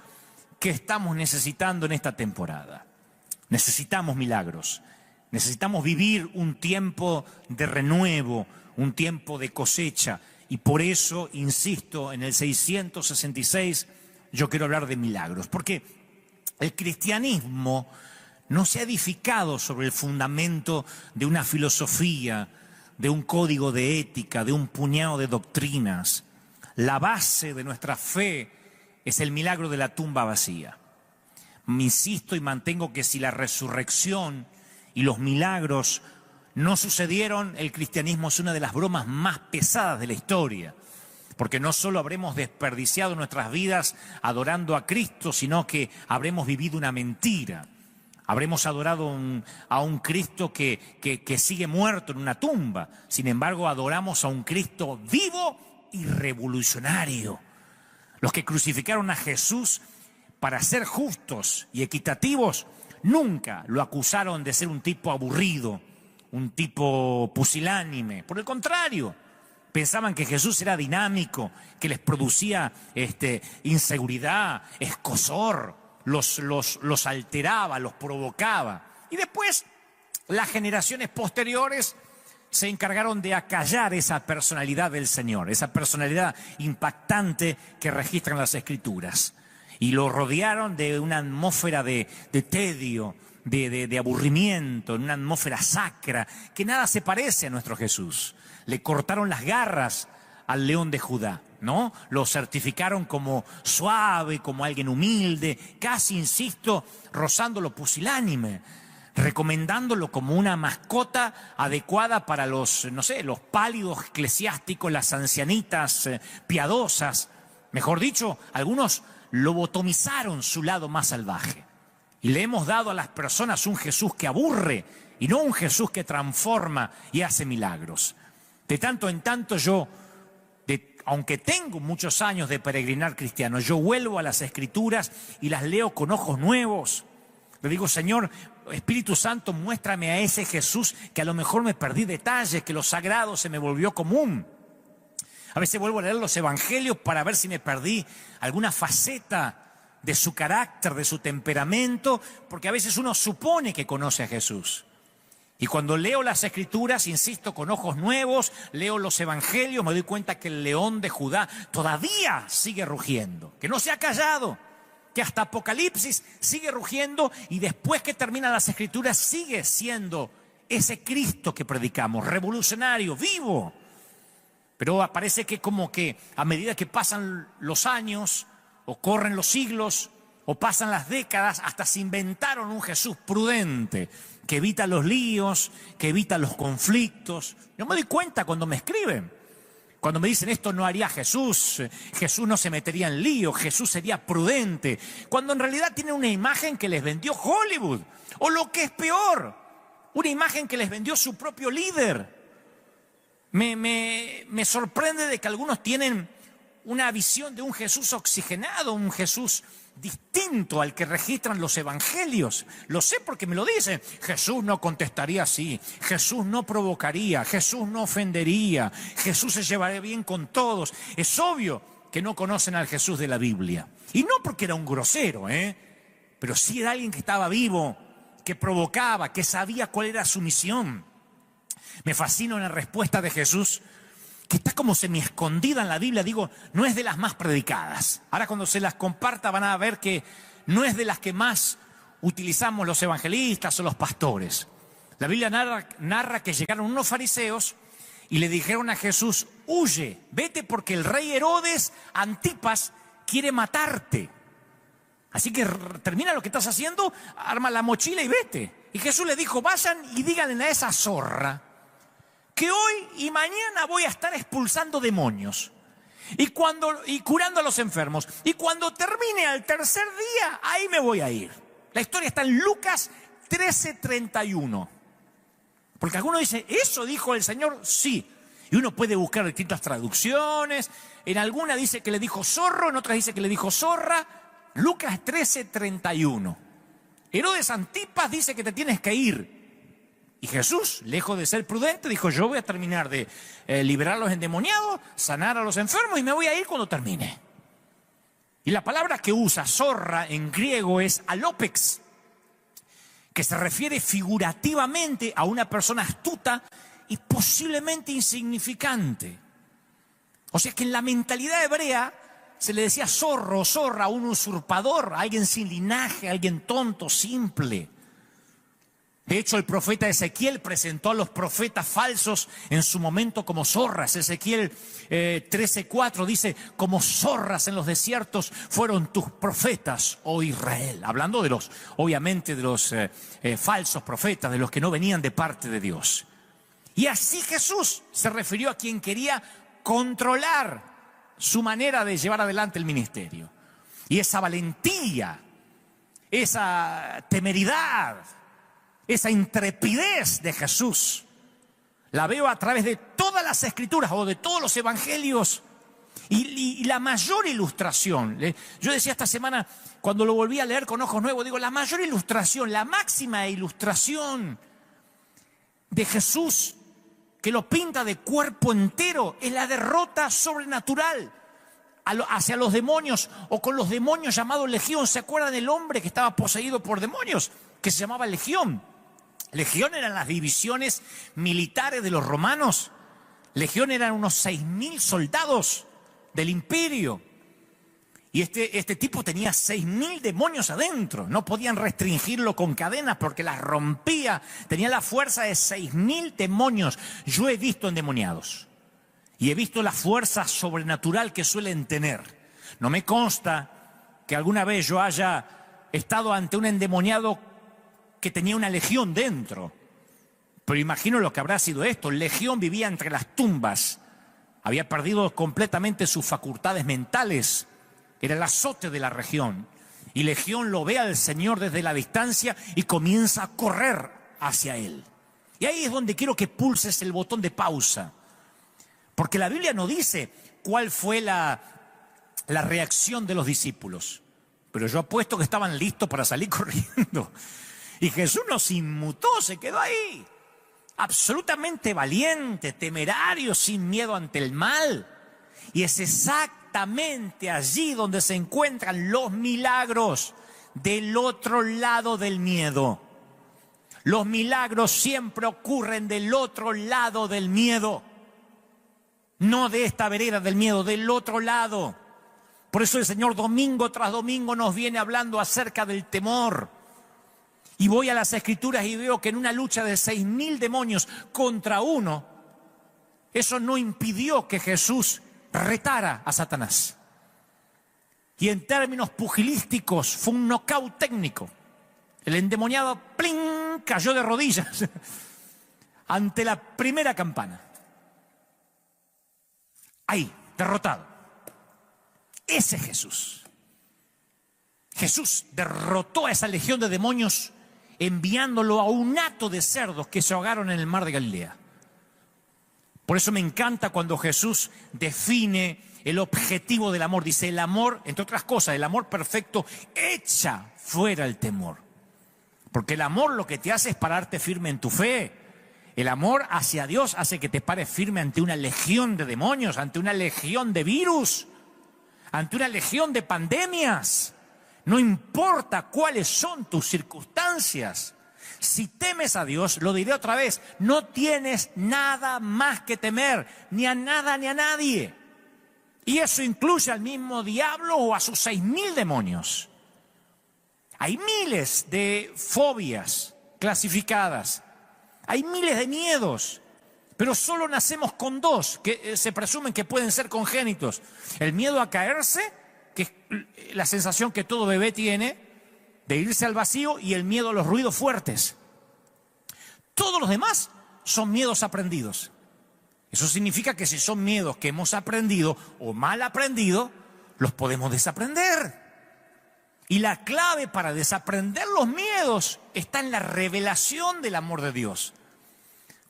que estamos necesitando en esta temporada. Necesitamos milagros, necesitamos vivir un tiempo de renuevo, un tiempo de cosecha, y por eso, insisto, en el 666 yo quiero hablar de milagros, porque el cristianismo no se ha edificado sobre el fundamento de una filosofía, de un código de ética, de un puñado de doctrinas. La base de nuestra fe es el milagro de la tumba vacía. Insisto y mantengo que si la resurrección y los milagros no sucedieron, el cristianismo es una de las bromas más pesadas de la historia. Porque no solo habremos desperdiciado nuestras vidas adorando a Cristo, sino que habremos vivido una mentira. Habremos adorado a un Cristo que sigue muerto en una tumba. Sin embargo, adoramos a un Cristo vivo y revolucionario. Los que crucificaron a Jesús, para ser justos y equitativos, nunca lo acusaron de ser un tipo aburrido, un tipo pusilánime. Por el contrario, pensaban que Jesús era dinámico, que les producía inseguridad, escozor. Los alteraba, los provocaba. Y después las generaciones posteriores se encargaron de acallar esa personalidad del Señor, esa personalidad impactante que registran las Escrituras. Y lo rodearon de una atmósfera de tedio, de aburrimiento, en una atmósfera sacra, que nada se parece a nuestro Jesús. Le cortaron las garras al león de Judá, ¿no? Lo certificaron como suave, como alguien humilde, casi, insisto, rozando lo pusilánime, recomendándolo como una mascota adecuada para los pálidos eclesiásticos, las ancianitas piadosas. Mejor dicho, algunos lobotomizaron su lado más salvaje. Y le hemos dado a las personas un Jesús que aburre y no un Jesús que transforma y hace milagros. De tanto en tanto aunque tengo muchos años de peregrinar cristiano, yo vuelvo a las Escrituras y las leo con ojos nuevos. Le digo, Señor, Espíritu Santo, muéstrame a ese Jesús que a lo mejor me perdí detalles, que lo sagrado se me volvió común. A veces vuelvo a leer los evangelios para ver si me perdí alguna faceta de su carácter, de su temperamento, porque a veces uno supone que conoce a Jesús. Y cuando leo las Escrituras, insisto, con ojos nuevos, leo los evangelios, me doy cuenta que el león de Judá todavía sigue rugiendo, que no se ha callado, que hasta Apocalipsis sigue rugiendo, y después que terminan las Escrituras sigue siendo ese Cristo que predicamos, revolucionario, vivo. Pero parece que como que a medida que pasan los años, o corren los siglos, o pasan las décadas, hasta se inventaron un Jesús prudente, que evita los líos, que evita los conflictos. Yo me doy cuenta cuando me escriben, cuando me dicen esto no haría Jesús, Jesús no se metería en lío, Jesús sería prudente, cuando en realidad tienen una imagen que les vendió Hollywood, o lo que es peor, una imagen que les vendió su propio líder. Me sorprende de que algunos tienen una visión de un Jesús oxigenado, un Jesús distinto al que registran los evangelios. Lo sé porque me lo dicen. Jesús no contestaría así, Jesús no provocaría, Jesús no ofendería, Jesús se llevaría bien con todos. Es obvio que no conocen al Jesús de la Biblia. Y no porque era un grosero, pero sí era alguien que estaba vivo, que provocaba, que sabía cuál era su misión. Me fascina una respuesta de Jesús que está como semi-escondida en la Biblia, digo, no es de las más predicadas. Ahora cuando se las comparta van a ver que no es de las que más utilizamos los evangelistas o los pastores. La Biblia narra que llegaron unos fariseos y le dijeron a Jesús, huye, vete porque el rey Herodes Antipas quiere matarte. Así que termina lo que estás haciendo, arma la mochila y vete. Y Jesús le dijo, vayan y díganle a esa zorra que hoy y mañana voy a estar expulsando demonios y curando a los enfermos. Y cuando termine al tercer día, ahí me voy a ir. La historia está en Lucas 13:31. Porque alguno dice, ¿eso dijo el Señor? Sí. Y uno puede buscar distintas traducciones. En alguna dice que le dijo zorro, en otras dice que le dijo zorra. Lucas 13:31. Herodes Antipas dice que te tienes que ir. Y Jesús, lejos de ser prudente, dijo, yo voy a terminar de liberar a los endemoniados, sanar a los enfermos y me voy a ir cuando termine. Y la palabra que usa zorra en griego es alopex, que se refiere figurativamente a una persona astuta y posiblemente insignificante. O sea que en la mentalidad hebrea se le decía zorro o zorra a un usurpador, a alguien sin linaje, a alguien tonto, simple. De hecho, el profeta Ezequiel presentó a los profetas falsos en su momento como zorras. Ezequiel 13:4 dice, como zorras en los desiertos fueron tus profetas, oh Israel. Hablando de los, obviamente, de los falsos profetas, de los que no venían de parte de Dios. Y así Jesús se refirió a quien quería controlar su manera de llevar adelante el ministerio. Y esa valentía, esa temeridad, esa intrepidez de Jesús, la veo a través de todas las escrituras o de todos los evangelios. Y la mayor ilustración, yo decía esta semana, cuando lo volví a leer con ojos nuevos, digo, la mayor ilustración, la máxima ilustración de Jesús, que lo pinta de cuerpo entero, es la derrota sobrenatural hacia los demonios, o con los demonios llamados Legión. ¿Se acuerdan del hombre que estaba poseído por demonios, que se llamaba Legión? Legión eran las divisiones militares de los romanos. Legión eran unos 6.000 soldados del imperio. Y este tipo tenía 6.000 demonios adentro. No podían restringirlo con cadenas porque las rompía. Tenía la fuerza de 6.000 demonios. Yo he visto endemoniados y he visto la fuerza sobrenatural que suelen tener. No me consta que alguna vez yo haya estado ante un endemoniado que tenía una legión dentro. Pero imagino lo que habrá sido esto. Legión vivía entre las tumbas. Había perdido completamente sus facultades mentales. Era el azote de la región. Y Legión lo ve al Señor desde la distancia y comienza a correr hacia Él. Y ahí es donde quiero que pulses el botón de pausa. Porque la Biblia no dice cuál fue la reacción de los discípulos. Pero yo apuesto que estaban listos para salir corriendo. Y Jesús no se inmutó, se quedó ahí. Absolutamente valiente, temerario, sin miedo ante el mal. Y es exactamente allí donde se encuentran los milagros, del otro lado del miedo. Los milagros siempre ocurren del otro lado del miedo. No de esta vereda del miedo, del otro lado. Por eso el Señor domingo tras domingo nos viene hablando acerca del temor. Y voy a las Escrituras y veo que en una lucha de 6.000 demonios contra uno, eso no impidió que Jesús retara a Satanás. Y en términos pugilísticos fue un nocaut técnico. El endemoniado, ¡plin!, cayó de rodillas ante la primera campana. Ahí, derrotado. Ese es Jesús. Jesús derrotó a esa legión de demonios enviándolo a un hato de cerdos que se ahogaron en el mar de Galilea. Por eso me encanta cuando Jesús define el objetivo del amor. Dice, el amor, entre otras cosas, el amor perfecto echa fuera el temor. Porque el amor lo que te hace es pararte firme en tu fe. El amor hacia Dios hace que te pares firme ante una legión de demonios, ante una legión de virus, ante una legión de pandemias. No importa cuáles son tus circunstancias, Si temes a Dios, lo diré otra vez, no tienes nada más que temer, ni a nada ni a nadie. Y eso incluye al mismo diablo o a sus 6.000 demonios. Hay miles de fobias clasificadas, hay miles de miedos, pero solo nacemos con dos que se presumen que pueden ser congénitos. El miedo a caerse, que es la sensación que todo bebé tiene, de irse al vacío, y el miedo a los ruidos fuertes. Todos los demás son miedos aprendidos. Eso significa que si son miedos que hemos aprendido o mal aprendido, los podemos desaprender. Y la clave para desaprender los miedos está en la revelación del amor de Dios.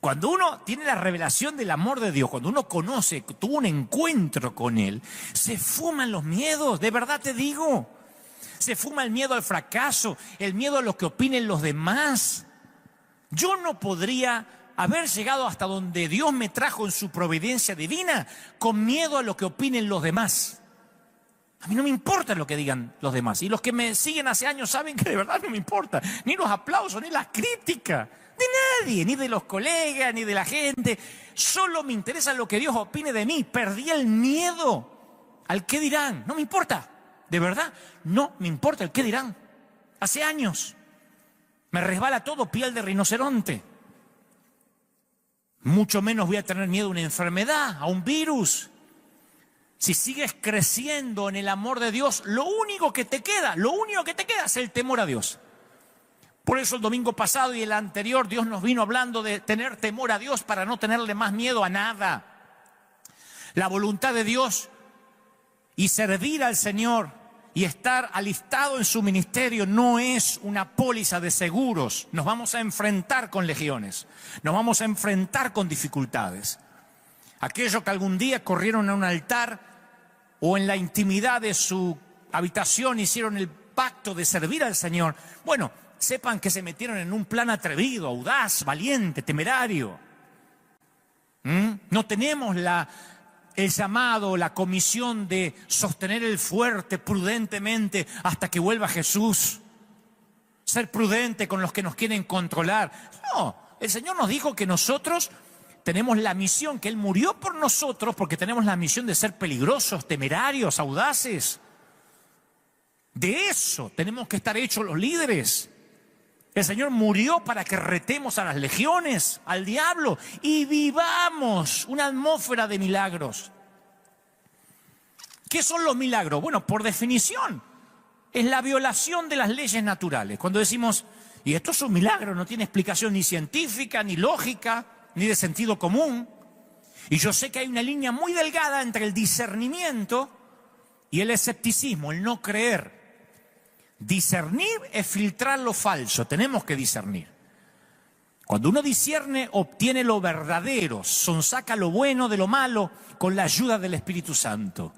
Cuando uno tiene la revelación del amor de Dios, cuando uno conoce, tuvo un encuentro con Él, se fuman los miedos, de verdad te digo. Se fuma el miedo al fracaso, el miedo a lo que opinen los demás. Yo no podría haber llegado hasta donde Dios me trajo en su providencia divina con miedo a lo que opinen los demás. A mí no me importa lo que digan los demás. Y los que me siguen hace años saben que de verdad no me importa. Ni los aplausos, ni las críticas. De nadie, ni de los colegas, ni de la gente. Solo me interesa lo que Dios opine de mí. Perdí el miedo al qué dirán. No me importa. De verdad, no me importa el qué dirán. Hace años me resbala todo piel de rinoceronte. Mucho menos voy a tener miedo a una enfermedad, a un virus. Si sigues creciendo en el amor de Dios, lo único que te queda es el temor a Dios. Por eso el domingo pasado y el anterior Dios nos vino hablando de tener temor a Dios para no tenerle más miedo a nada. La voluntad de Dios y servir al Señor y estar alistado en su ministerio no es una póliza de seguros. Nos vamos a enfrentar con legiones, nos vamos a enfrentar con dificultades. Aquellos que algún día corrieron a un altar o en la intimidad de su habitación hicieron el pacto de servir al Señor, bueno, sepan que se metieron en un plan atrevido, audaz, valiente, temerario. No tenemos el llamado, la comisión de sostener el fuerte prudentemente hasta que vuelva Jesús. Ser prudente con los que nos quieren controlar. No, el Señor nos dijo que nosotros tenemos la misión, que Él murió por nosotros porque tenemos la misión de ser peligrosos, temerarios, audaces. De eso tenemos que estar hechos los líderes. El Señor murió para que retemos a las legiones, al diablo, y vivamos una atmósfera de milagros. ¿Qué son los milagros? Bueno, por definición, es la violación de las leyes naturales. Cuando decimos, y esto es un milagro, no tiene explicación ni científica, ni lógica, ni de sentido común. Y yo sé que hay una línea muy delgada entre el discernimiento y el escepticismo, el no creer. Discernir es filtrar lo falso, tenemos que discernir. Cuando uno discierne, obtiene lo verdadero, sonsaca lo bueno de lo malo con la ayuda del Espíritu Santo.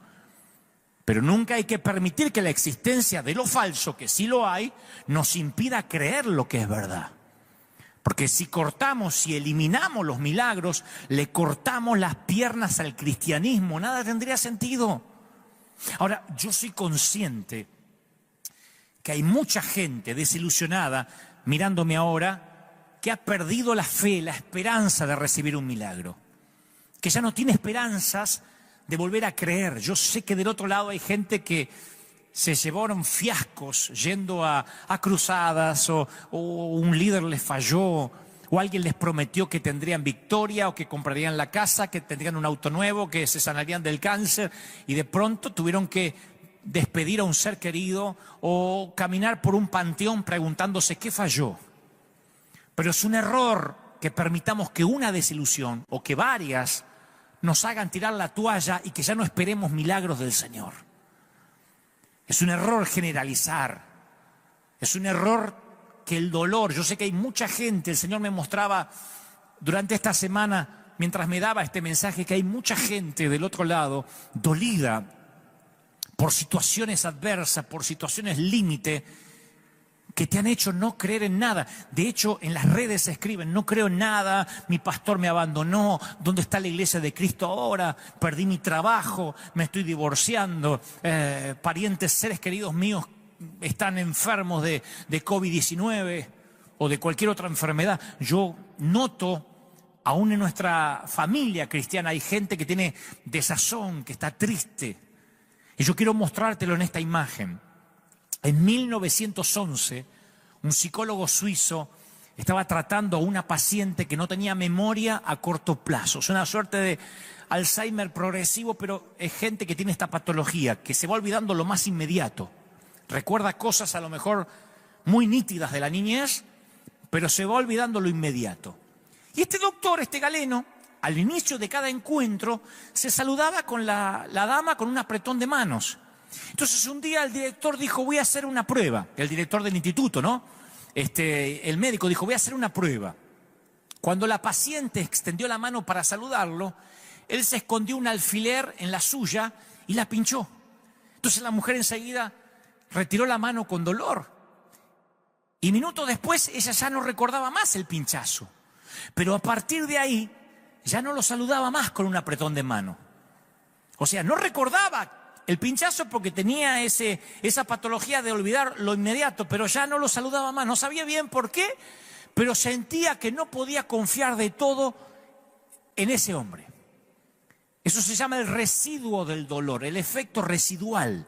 Pero nunca hay que permitir que la existencia de lo falso, que sí lo hay, nos impida creer lo que es verdad. Porque si cortamos, si eliminamos los milagros, le cortamos las piernas al cristianismo, nada tendría sentido. Ahora, yo soy consciente que hay mucha gente desilusionada, mirándome ahora, que ha perdido la fe, la esperanza de recibir un milagro. Que ya no tiene esperanzas de volver a creer. Yo sé que del otro lado hay gente que se llevaron fiascos yendo a cruzadas, o un líder les falló, o alguien les prometió que tendrían victoria, o que comprarían la casa, que tendrían un auto nuevo, que se sanarían del cáncer, y de pronto tuvieron que despedir a un ser querido o caminar por un panteón preguntándose qué falló. Pero es un error que permitamos que una desilusión o que varias nos hagan tirar la toalla y que ya no esperemos milagros del Señor. Es un error generalizar. Es un error que el dolor, yo sé que hay mucha gente, el Señor me mostraba durante esta semana, mientras me daba este mensaje, que hay mucha gente del otro lado dolida por situaciones adversas, por situaciones límite, que te han hecho no creer en nada. De hecho, en las redes se escriben, no creo en nada, mi pastor me abandonó, ¿dónde está la iglesia de Cristo ahora? Perdí mi trabajo, me estoy divorciando, parientes, seres queridos míos están enfermos de COVID-19. o de cualquier otra enfermedad. Yo noto, aún en nuestra familia cristiana, hay gente que tiene desazón, que está triste. Y yo quiero mostrártelo en esta imagen. En 1911, un psicólogo suizo estaba tratando a una paciente que no tenía memoria a corto plazo. Es una suerte de Alzheimer progresivo, pero es gente que tiene esta patología, que se va olvidando lo más inmediato. Recuerda cosas a lo mejor muy nítidas de la niñez, pero se va olvidando lo inmediato. Y este doctor, este galeno, al inicio de cada encuentro, se saludaba con la dama con un apretón de manos. Entonces un día el director dijo, voy a hacer una prueba. El director del instituto, ¿no? El médico dijo, voy a hacer una prueba. Cuando la paciente extendió la mano para saludarlo, él se escondió un alfiler en la suya y la pinchó. Entonces la mujer enseguida retiró la mano con dolor. Y minutos después ella ya no recordaba más el pinchazo. Pero a partir de ahí ya no lo saludaba más con un apretón de mano. O sea, no recordaba el pinchazo porque tenía esa patología de olvidar lo inmediato, pero ya no lo saludaba más. No sabía bien por qué, pero sentía que no podía confiar de todo en ese hombre. Eso se llama el residuo del dolor, el efecto residual.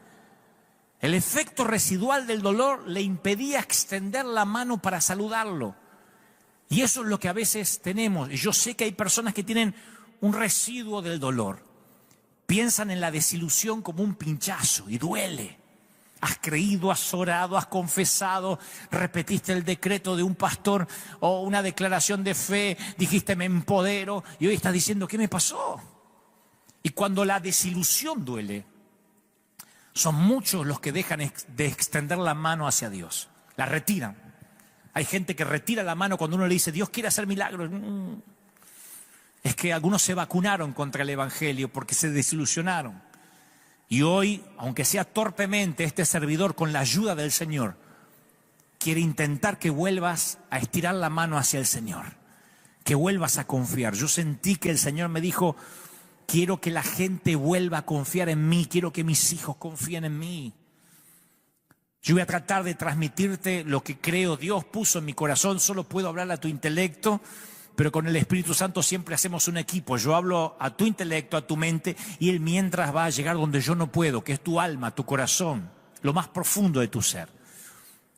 El efecto residual del dolor le impedía extender la mano para saludarlo. Y eso es lo que a veces tenemos. Y yo sé que hay personas que tienen un residuo del dolor. Piensan en la desilusión como un pinchazo y duele. Has creído, has orado, has confesado, repetiste el decreto de un pastor o una declaración de fe, dijiste me empodero y hoy estás diciendo ¿qué me pasó? Y cuando la desilusión duele, son muchos los que dejan de extender la mano hacia Dios. La retiran. Hay gente que retira la mano cuando uno le dice Dios quiere hacer milagros. Es que algunos se vacunaron contra el Evangelio porque se desilusionaron. Y hoy, aunque sea torpemente, este servidor con la ayuda del Señor quiere intentar que vuelvas a estirar la mano hacia el Señor, que vuelvas a confiar. Yo sentí que el Señor me dijo, quiero que la gente vuelva a confiar en mí, quiero que mis hijos confíen en mí. Yo voy a tratar de transmitirte lo que creo Dios puso en mi corazón, solo puedo hablar a tu intelecto, pero con el Espíritu Santo siempre hacemos un equipo. Yo hablo a tu intelecto, a tu mente, y Él mientras va a llegar donde yo no puedo, que es tu alma, tu corazón, lo más profundo de tu ser.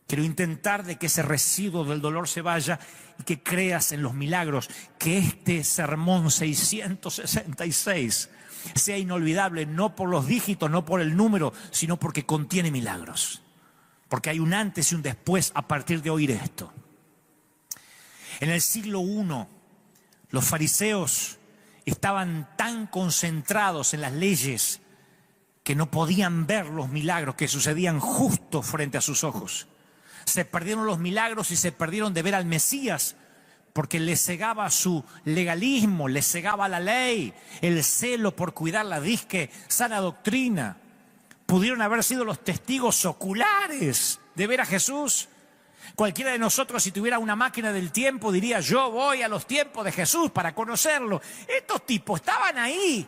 Quiero intentar de que ese residuo del dolor se vaya y que creas en los milagros, que este sermón 666 sea inolvidable, no por los dígitos, no por el número, sino porque contiene milagros. Porque hay un antes y un después a partir de oír esto. En el siglo I, los fariseos estaban tan concentrados en las leyes que no podían ver los milagros que sucedían justo frente a sus ojos. Se perdieron los milagros y se perdieron de ver al Mesías porque les cegaba su legalismo, les cegaba la ley, el celo por cuidar la disque sana doctrina. Pudieron haber sido los testigos oculares de ver a Jesús. Cualquiera de nosotros, si tuviera una máquina del tiempo, diría, yo voy a los tiempos de Jesús para conocerlo. Estos tipos estaban ahí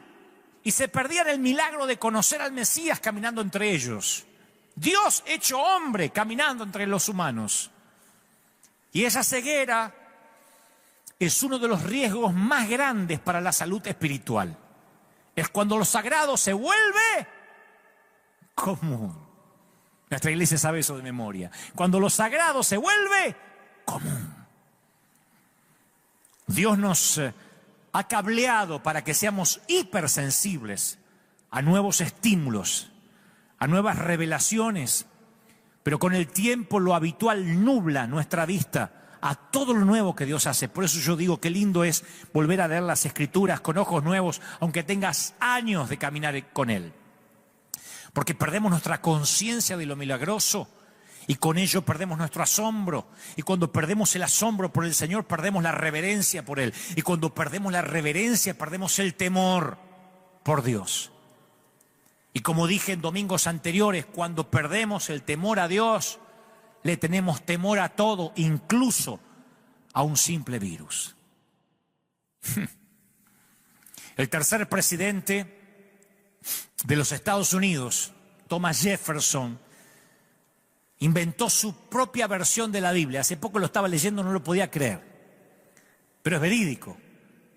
y se perdían el milagro de conocer al Mesías caminando entre ellos. Dios hecho hombre caminando entre los humanos. Y esa ceguera es uno de los riesgos más grandes para la salud espiritual. Es cuando lo sagrado se vuelve común. Nuestra iglesia sabe eso de memoria. Cuando lo sagrado se vuelve común. Dios nos ha cableado para que seamos hipersensibles a nuevos estímulos, a nuevas revelaciones, pero con el tiempo lo habitual nubla nuestra vista a todo lo nuevo que Dios hace. Por eso yo digo qué lindo es volver a leer las Escrituras con ojos nuevos, aunque tengas años de caminar con Él. Porque perdemos nuestra conciencia de lo milagroso y con ello perdemos nuestro asombro. Y cuando perdemos el asombro por el Señor, perdemos la reverencia por Él. Y cuando perdemos la reverencia, perdemos el temor por Dios. Y como dije en domingos anteriores, cuando perdemos el temor a Dios, le tenemos temor a todo, incluso a un simple virus. El tercer presidente de los Estados Unidos, Thomas Jefferson, inventó su propia versión de la Biblia. Hace poco lo estaba leyendo, no lo podía creer. Pero es verídico.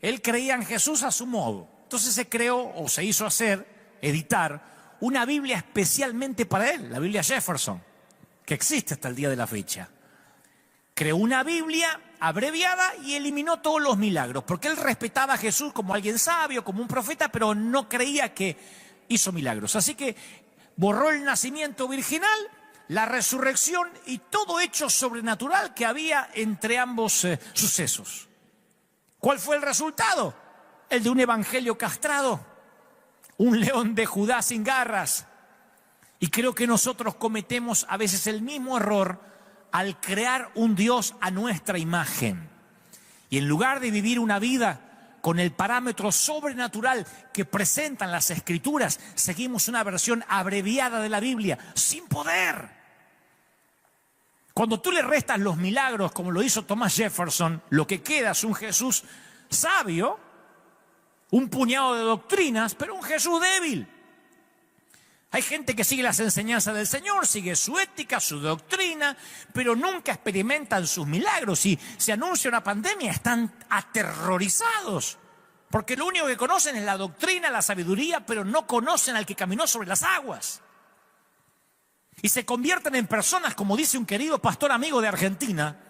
Él creía en Jesús a su modo. Entonces se creó, o se hizo hacer, editar, una Biblia especialmente para él, la Biblia Jefferson, que existe hasta el día de la fecha. Creó una Biblia abreviada y eliminó todos los milagros, porque él respetaba a Jesús como alguien sabio, como un profeta, pero no creía que hizo milagros. Así que borró el nacimiento virginal, la resurrección y todo hecho sobrenatural que había entre ambos sucesos. ¿Cuál fue el resultado? El de un evangelio castrado, un león de Judá sin garras. Y creo que nosotros cometemos a veces el mismo error al crear un Dios a nuestra imagen. Y en lugar de vivir una vida con el parámetro sobrenatural que presentan las Escrituras, seguimos una versión abreviada de la Biblia, sin poder. Cuando tú le restas los milagros, como lo hizo Thomas Jefferson, lo que queda es un Jesús sabio, un puñado de doctrinas, pero un Jesús débil. Hay gente que sigue las enseñanzas del Señor, sigue su ética, su doctrina, pero nunca experimentan sus milagros. Si se anuncia una pandemia, están aterrorizados, porque lo único que conocen es la doctrina, la sabiduría, pero no conocen al que caminó sobre las aguas. Y se convierten en personas, como dice un querido pastor amigo de Argentina,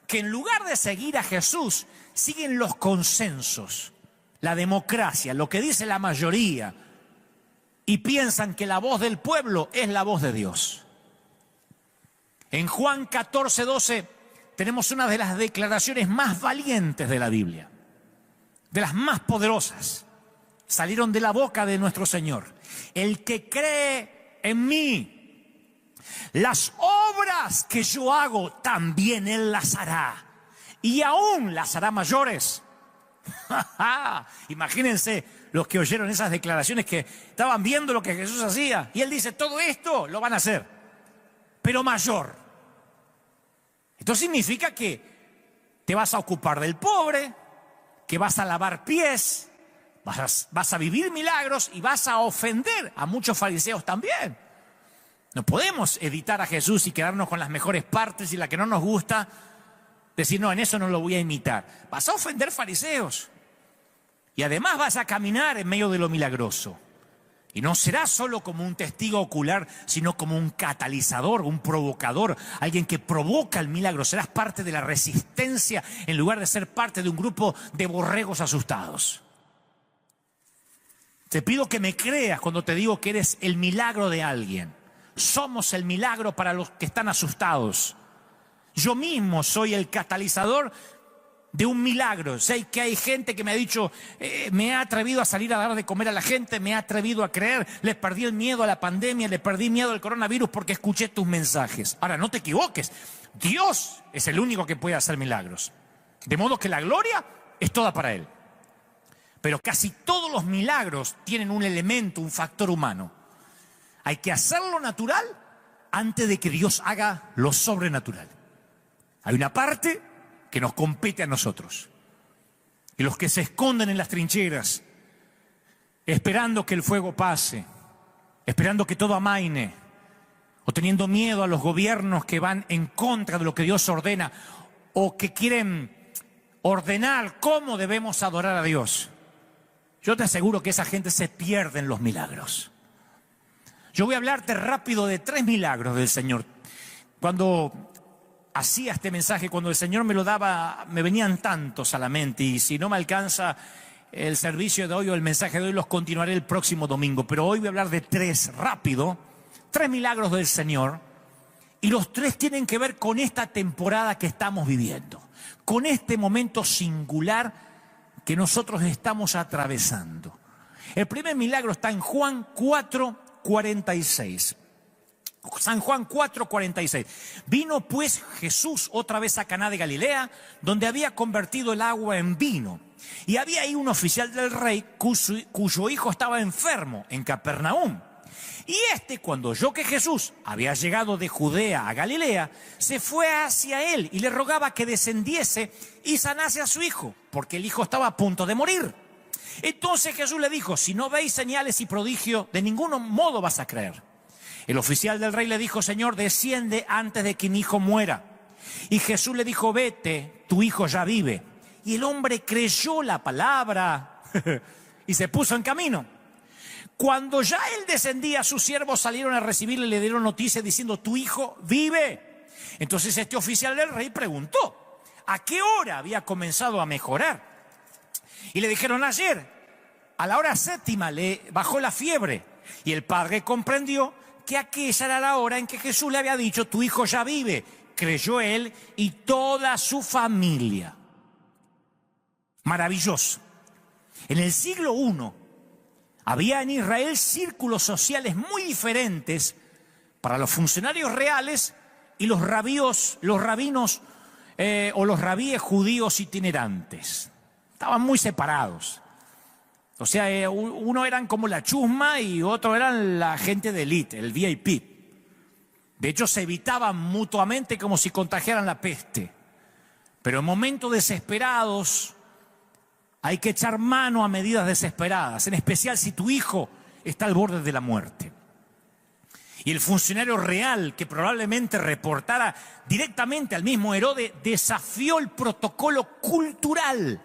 que en lugar de seguir a Jesús, siguen los consensos, la democracia, lo que dice la mayoría, y piensan que la voz del pueblo es la voz de Dios. En Juan 14:12 tenemos una de las declaraciones más valientes de la Biblia, de las más poderosas. Salieron de la boca de nuestro Señor. El que cree en mí, las obras que yo hago, también Él las hará. Y aún las hará mayores. Imagínense los que oyeron esas declaraciones, que estaban viendo lo que Jesús hacía. Y Él dice, todo esto lo van a hacer, pero mayor. Esto significa que te vas a ocupar del pobre, que vas a lavar pies, vas a vivir milagros y vas a ofender a muchos fariseos también. No podemos editar a Jesús y quedarnos con las mejores partes, y la que no nos gusta, decir, no, en eso no lo voy a imitar. Vas a ofender fariseos. Y además vas a caminar en medio de lo milagroso. Y no serás solo como un testigo ocular, sino como un catalizador, un provocador, alguien que provoca el milagro. Serás parte de la resistencia en lugar de ser parte de un grupo de borregos asustados. Te pido que me creas cuando te digo que eres el milagro de alguien. Somos el milagro para los que están asustados. Yo mismo soy el catalizador de un milagro. Sé que hay gente que me ha dicho, me he atrevido a salir a dar de comer a la gente, me he atrevido a creer, le perdí el miedo a la pandemia, le perdí miedo al coronavirus porque escuché tus mensajes. Ahora, no te equivoques, Dios es el único que puede hacer milagros. De modo que la gloria es toda para Él. Pero casi todos los milagros tienen un elemento, un factor humano. Hay que hacerlo natural antes de que Dios haga lo sobrenatural. Hay una parte que nos compete a nosotros. Y los que se esconden en las trincheras, esperando que el fuego pase, esperando que todo amaine, o teniendo miedo a los gobiernos que van en contra de lo que Dios ordena, o que quieren ordenar cómo debemos adorar a Dios. Yo te aseguro que esa gente se pierde en los milagros. Yo voy a hablarte rápido de 3 milagros del Señor. Cuando hacía este mensaje, cuando el Señor me lo daba, me venían tantos a la mente, y si no me alcanza el servicio de hoy o el mensaje de hoy, los continuaré el próximo domingo. Pero hoy voy a hablar de 3 rápido, 3 milagros del Señor, y los 3 tienen que ver con esta temporada que estamos viviendo, con este momento singular que nosotros estamos atravesando. El primer milagro está en Juan 4:46. San Juan 4:46. Vino pues Jesús otra vez a Caná de Galilea, donde había convertido el agua en vino. Y había ahí un oficial del rey cuyo hijo estaba enfermo en Capernaum. Y cuando oyó que Jesús había llegado de Judea a Galilea, se fue hacia él y le rogaba que descendiese y sanase a su hijo, porque el hijo estaba a punto de morir. Entonces Jesús le dijo, si no veis señales y prodigios, de ningún modo vas a creer. El oficial del rey le dijo: Señor, desciende antes de que mi hijo muera. Y Jesús le dijo: vete, tu hijo ya vive. Y el hombre creyó la palabra y se puso en camino. Cuando ya él descendía, sus siervos salieron a recibirle y le dieron noticia diciendo: tu hijo vive. Entonces este oficial del rey preguntó: ¿a qué hora había comenzado a mejorar? Y le dijeron: ayer, a la hora 7ª, le bajó la fiebre. Y el padre comprendió que aquella era la hora en que Jesús le había dicho: tu hijo ya vive. Creyó él y toda su familia. Maravilloso. En el siglo I había en Israel círculos sociales muy diferentes para los funcionarios reales y los rabinos o los rabíes judíos itinerantes. Estaban muy separados. O sea, uno eran como la chusma y otro eran la gente de élite, el VIP. De hecho, se evitaban mutuamente como si contagiaran la peste. Pero en momentos desesperados hay que echar mano a medidas desesperadas, en especial si tu hijo está al borde de la muerte. Y el funcionario real, que probablemente reportara directamente al mismo Herodes, desafió el protocolo cultural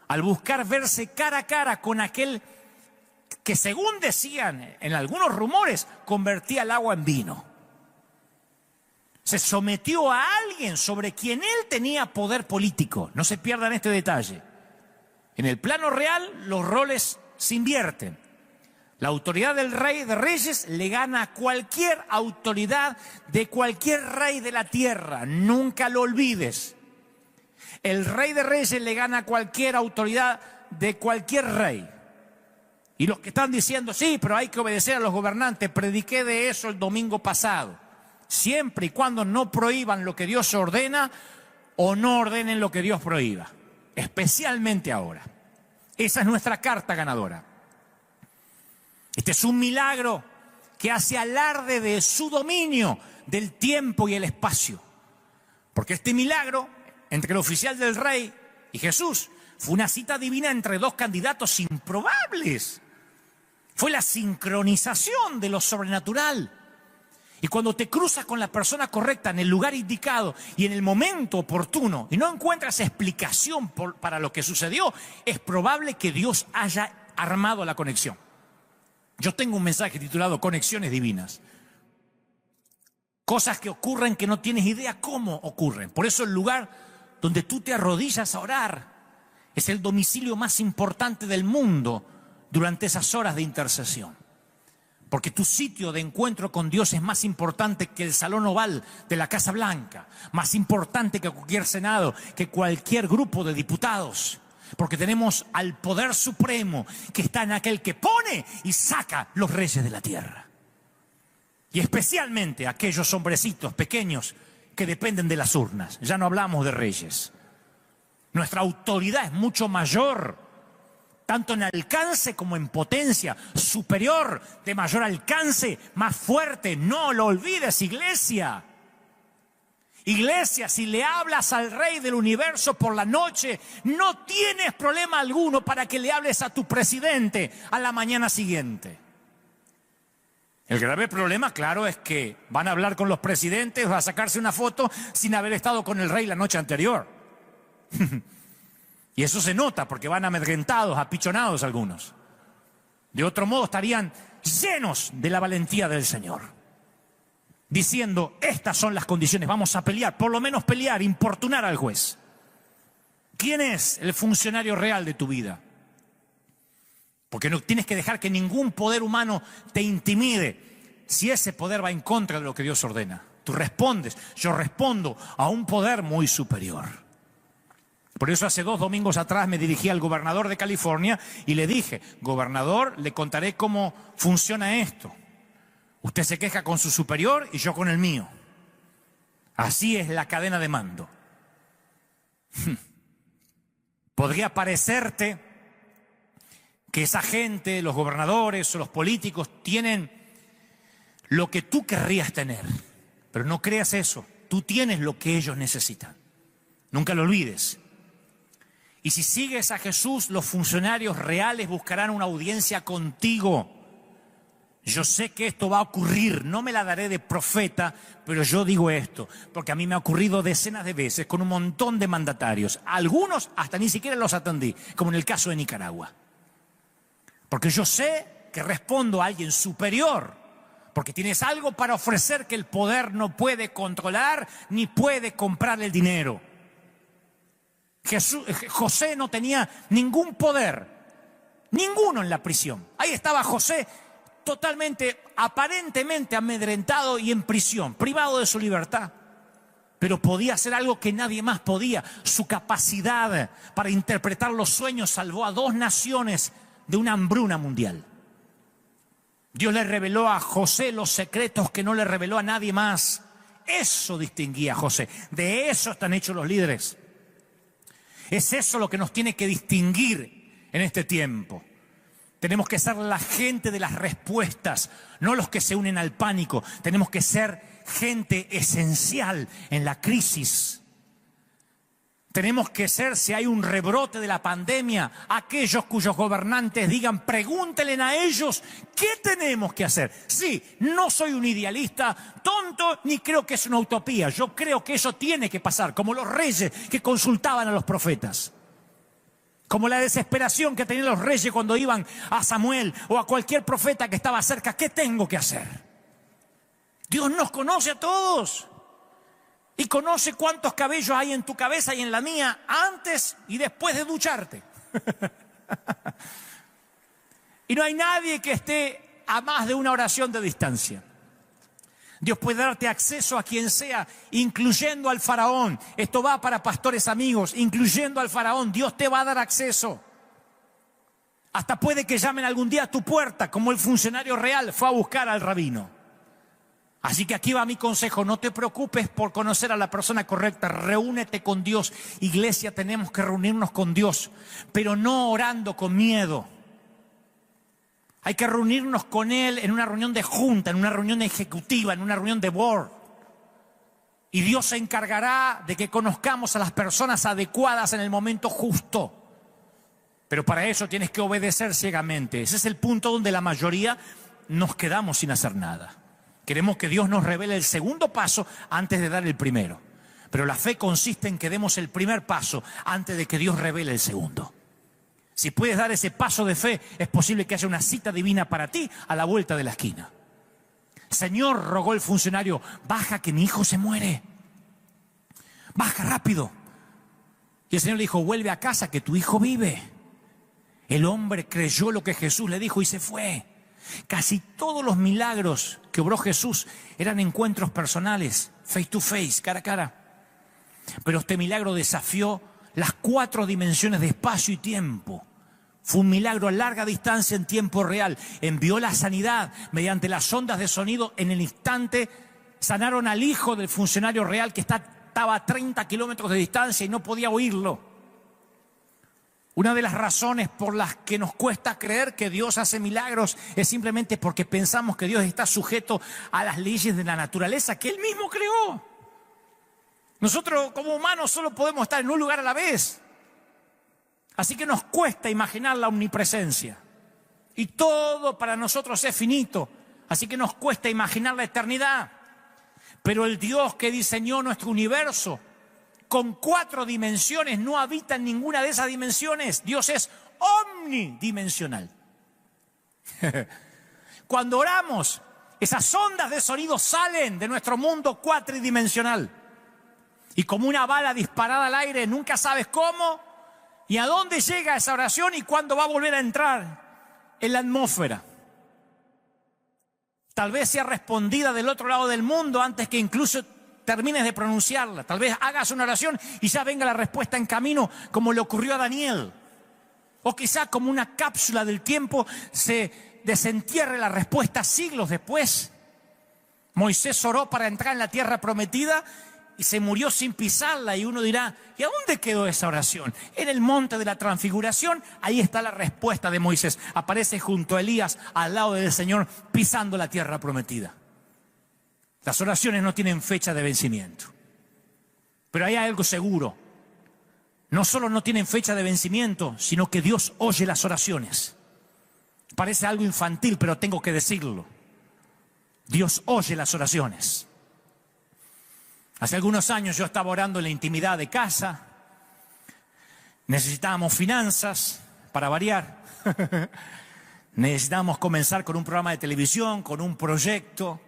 al buscar verse cara a cara con aquel que, según decían en algunos rumores, convertía el agua en vino. Se sometió a alguien sobre quien él tenía poder político. No se pierdan este detalle. En el plano real, los roles se invierten. La autoridad del rey de reyes le gana a cualquier autoridad de cualquier rey de la tierra. Nunca lo olvides. El rey de reyes le gana a cualquier autoridad de cualquier rey. Y los que están diciendo: sí, pero hay que obedecer a los gobernantes, prediqué de eso el domingo pasado. Siempre y cuando no prohíban lo que Dios ordena o no ordenen lo que Dios prohíba. Especialmente ahora. Esa es nuestra carta ganadora. Este es un milagro que hace alarde de su dominio del tiempo y el espacio. Porque este milagro entre el oficial del rey y Jesús fue una cita divina entre dos candidatos improbables. Fue la sincronización de lo sobrenatural. Y cuando te cruzas con la persona correcta en el lugar indicado y en el momento oportuno y no encuentras explicación para lo que sucedió, es probable que Dios haya armado la conexión. Yo tengo un mensaje titulado Conexiones Divinas. Cosas que ocurren que no tienes idea cómo ocurren. Por eso el lugar donde tú te arrodillas a orar es el domicilio más importante del mundo durante esas horas de intercesión. Porque tu sitio de encuentro con Dios es más importante que el salón oval de la Casa Blanca, más importante que cualquier senado, que cualquier grupo de diputados. Porque tenemos al poder supremo que está en aquel que pone y saca los reyes de la tierra. Y especialmente aquellos hombrecitos pequeños que dependen de las urnas. Ya no hablamos de reyes. Nuestra autoridad es mucho mayor, tanto en alcance como en potencia, superior, de mayor alcance, más fuerte. No lo olvides, iglesia. Iglesia, si le hablas al Rey del universo por la noche, no tienes problema alguno para que le hables a tu presidente a la mañana siguiente. El grave problema, claro, es que van a hablar con los presidentes, va a sacarse una foto sin haber estado con el rey la noche anterior. Y eso se nota porque van amedrentados, apichonados algunos. De otro modo estarían llenos de la valentía del Señor, diciendo: estas son las condiciones, vamos a pelear, por lo menos pelear, importunar al juez. ¿Quién es el funcionario real de tu vida? Porque no tienes que dejar que ningún poder humano te intimide si ese poder va en contra de lo que Dios ordena. Tú respondes, yo respondo a un poder muy superior. Por eso hace 2 domingos atrás me dirigí al gobernador de California y le dije: gobernador, le contaré cómo funciona esto. Usted se queja con su superior y yo con el mío. Así es la cadena de mando. Podría parecerte que esa gente, los gobernadores o los políticos, tienen lo que tú querrías tener. Pero no creas eso. Tú tienes lo que ellos necesitan. Nunca lo olvides. Y si sigues a Jesús, los funcionarios reales buscarán una audiencia contigo. Yo sé que esto va a ocurrir, no me la daré de profeta, pero yo digo esto, porque a mí me ha ocurrido decenas de veces con un montón de mandatarios. Algunos hasta ni siquiera los atendí, como en el caso de Nicaragua. Porque yo sé que respondo a alguien superior, porque tienes algo para ofrecer que el poder no puede controlar ni puede comprar el dinero. José no tenía ningún poder, ninguno en la prisión. Ahí estaba José totalmente, aparentemente amedrentado y en prisión, privado de su libertad. Pero podía hacer algo que nadie más podía. Su capacidad para interpretar los sueños salvó a 2 naciones de una hambruna mundial. Dios le reveló a José los secretos que no le reveló a nadie más. Eso distinguía a José. De eso están hechos los líderes. Es eso lo que nos tiene que distinguir en este tiempo. Tenemos que ser la gente de las respuestas, no los que se unen al pánico. Tenemos que ser gente esencial en la crisis. Tenemos que ser, si hay un rebrote de la pandemia, aquellos cuyos gobernantes digan, pregúntenle a ellos qué tenemos que hacer. Sí, no soy un idealista tonto, ni creo que es una utopía. Yo creo que eso tiene que pasar, como los reyes que consultaban a los profetas. Como la desesperación que tenían los reyes cuando iban a Samuel o a cualquier profeta que estaba cerca. ¿Qué tengo que hacer? Dios nos conoce a todos. Y conoce cuántos cabellos hay en tu cabeza y en la mía antes y después de ducharte. Y no hay nadie que esté a más de una oración de distancia. Dios puede darte acceso a quien sea, incluyendo al faraón. Esto va para pastores amigos, incluyendo al faraón. Dios te va a dar acceso. Hasta puede que llamen algún día a tu puerta, como el funcionario real fue a buscar al rabino. Así que aquí va mi consejo, no te preocupes por conocer a la persona correcta, reúnete con Dios. Iglesia, tenemos que reunirnos con Dios, pero no orando con miedo. Hay que reunirnos con Él en una reunión de junta, en una reunión ejecutiva, en una reunión de board. Y Dios se encargará de que conozcamos a las personas adecuadas en el momento justo. Pero para eso tienes que obedecer ciegamente. Ese es el punto donde la mayoría nos quedamos sin hacer nada. Queremos que Dios nos revele el segundo paso antes de dar el primero. Pero la fe consiste en que demos el primer paso antes de que Dios revele el segundo. Si puedes dar ese paso de fe, es posible que haya una cita divina para ti a la vuelta de la esquina. Señor, rogó el funcionario, baja que mi hijo se muere. Baja rápido. Y el Señor le dijo, vuelve a casa que tu hijo vive. El hombre creyó lo que Jesús le dijo y se fue. Casi todos los milagros que obró Jesús eran encuentros personales, face to face, cara a cara. Pero este milagro desafió las 4 dimensiones de espacio y tiempo. Fue un milagro a larga distancia en tiempo real. Envió la sanidad mediante las ondas de sonido. En el instante sanaron al hijo del funcionario real que estaba a 30 kilómetros de distancia y no podía oírlo. Una de las razones por las que nos cuesta creer que Dios hace milagros es simplemente porque pensamos que Dios está sujeto a las leyes de la naturaleza que Él mismo creó. Nosotros como humanos solo podemos estar en un lugar a la vez. Así que nos cuesta imaginar la omnipresencia. Y todo para nosotros es finito. Así que nos cuesta imaginar la eternidad. Pero el Dios que diseñó nuestro universo con 4 dimensiones no habita en ninguna de esas dimensiones. Dios es omnidimensional. Cuando oramos, esas ondas de sonido salen de nuestro mundo cuatridimensional. Y como una bala disparada al aire, nunca sabes cómo y a dónde llega esa oración y cuándo va a volver a entrar en la atmósfera. Tal vez sea respondida del otro lado del mundo antes que incluso termines de pronunciarla. Tal vez hagas una oración y ya venga la respuesta en camino, como le ocurrió a Daniel. O quizá como una cápsula del tiempo se desentierre la respuesta siglos después. Moisés oró para entrar en la tierra prometida y se murió sin pisarla, y uno dirá, ¿y a dónde quedó esa oración? En el monte de la transfiguración, ahí está la respuesta de Moisés. Aparece junto a Elías, al lado del Señor, pisando la tierra prometida. Las oraciones no tienen fecha de vencimiento. Pero hay algo seguro. No solo no tienen fecha de vencimiento, sino que Dios oye las oraciones. Parece algo infantil, pero tengo que decirlo. Dios oye las oraciones. Hace algunos años yo estaba orando en la intimidad de casa. Necesitábamos finanzas, para variar. Necesitábamos comenzar con un programa de televisión, con un proyecto.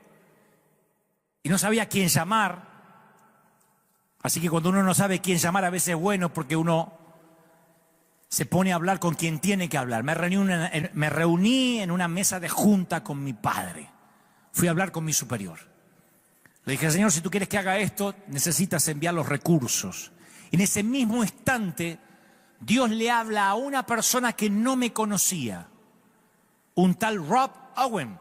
Y no sabía a quién llamar. Así que cuando uno no sabe quién llamar, a veces es bueno porque uno se pone a hablar con quien tiene que hablar. Me reuní en una mesa de junta con mi padre. Fui a hablar con mi superior. Le dije, Señor, si tú quieres que haga esto, necesitas enviar los recursos. Y en ese mismo instante, Dios le habla a una persona que no me conocía, un tal Rob Owen.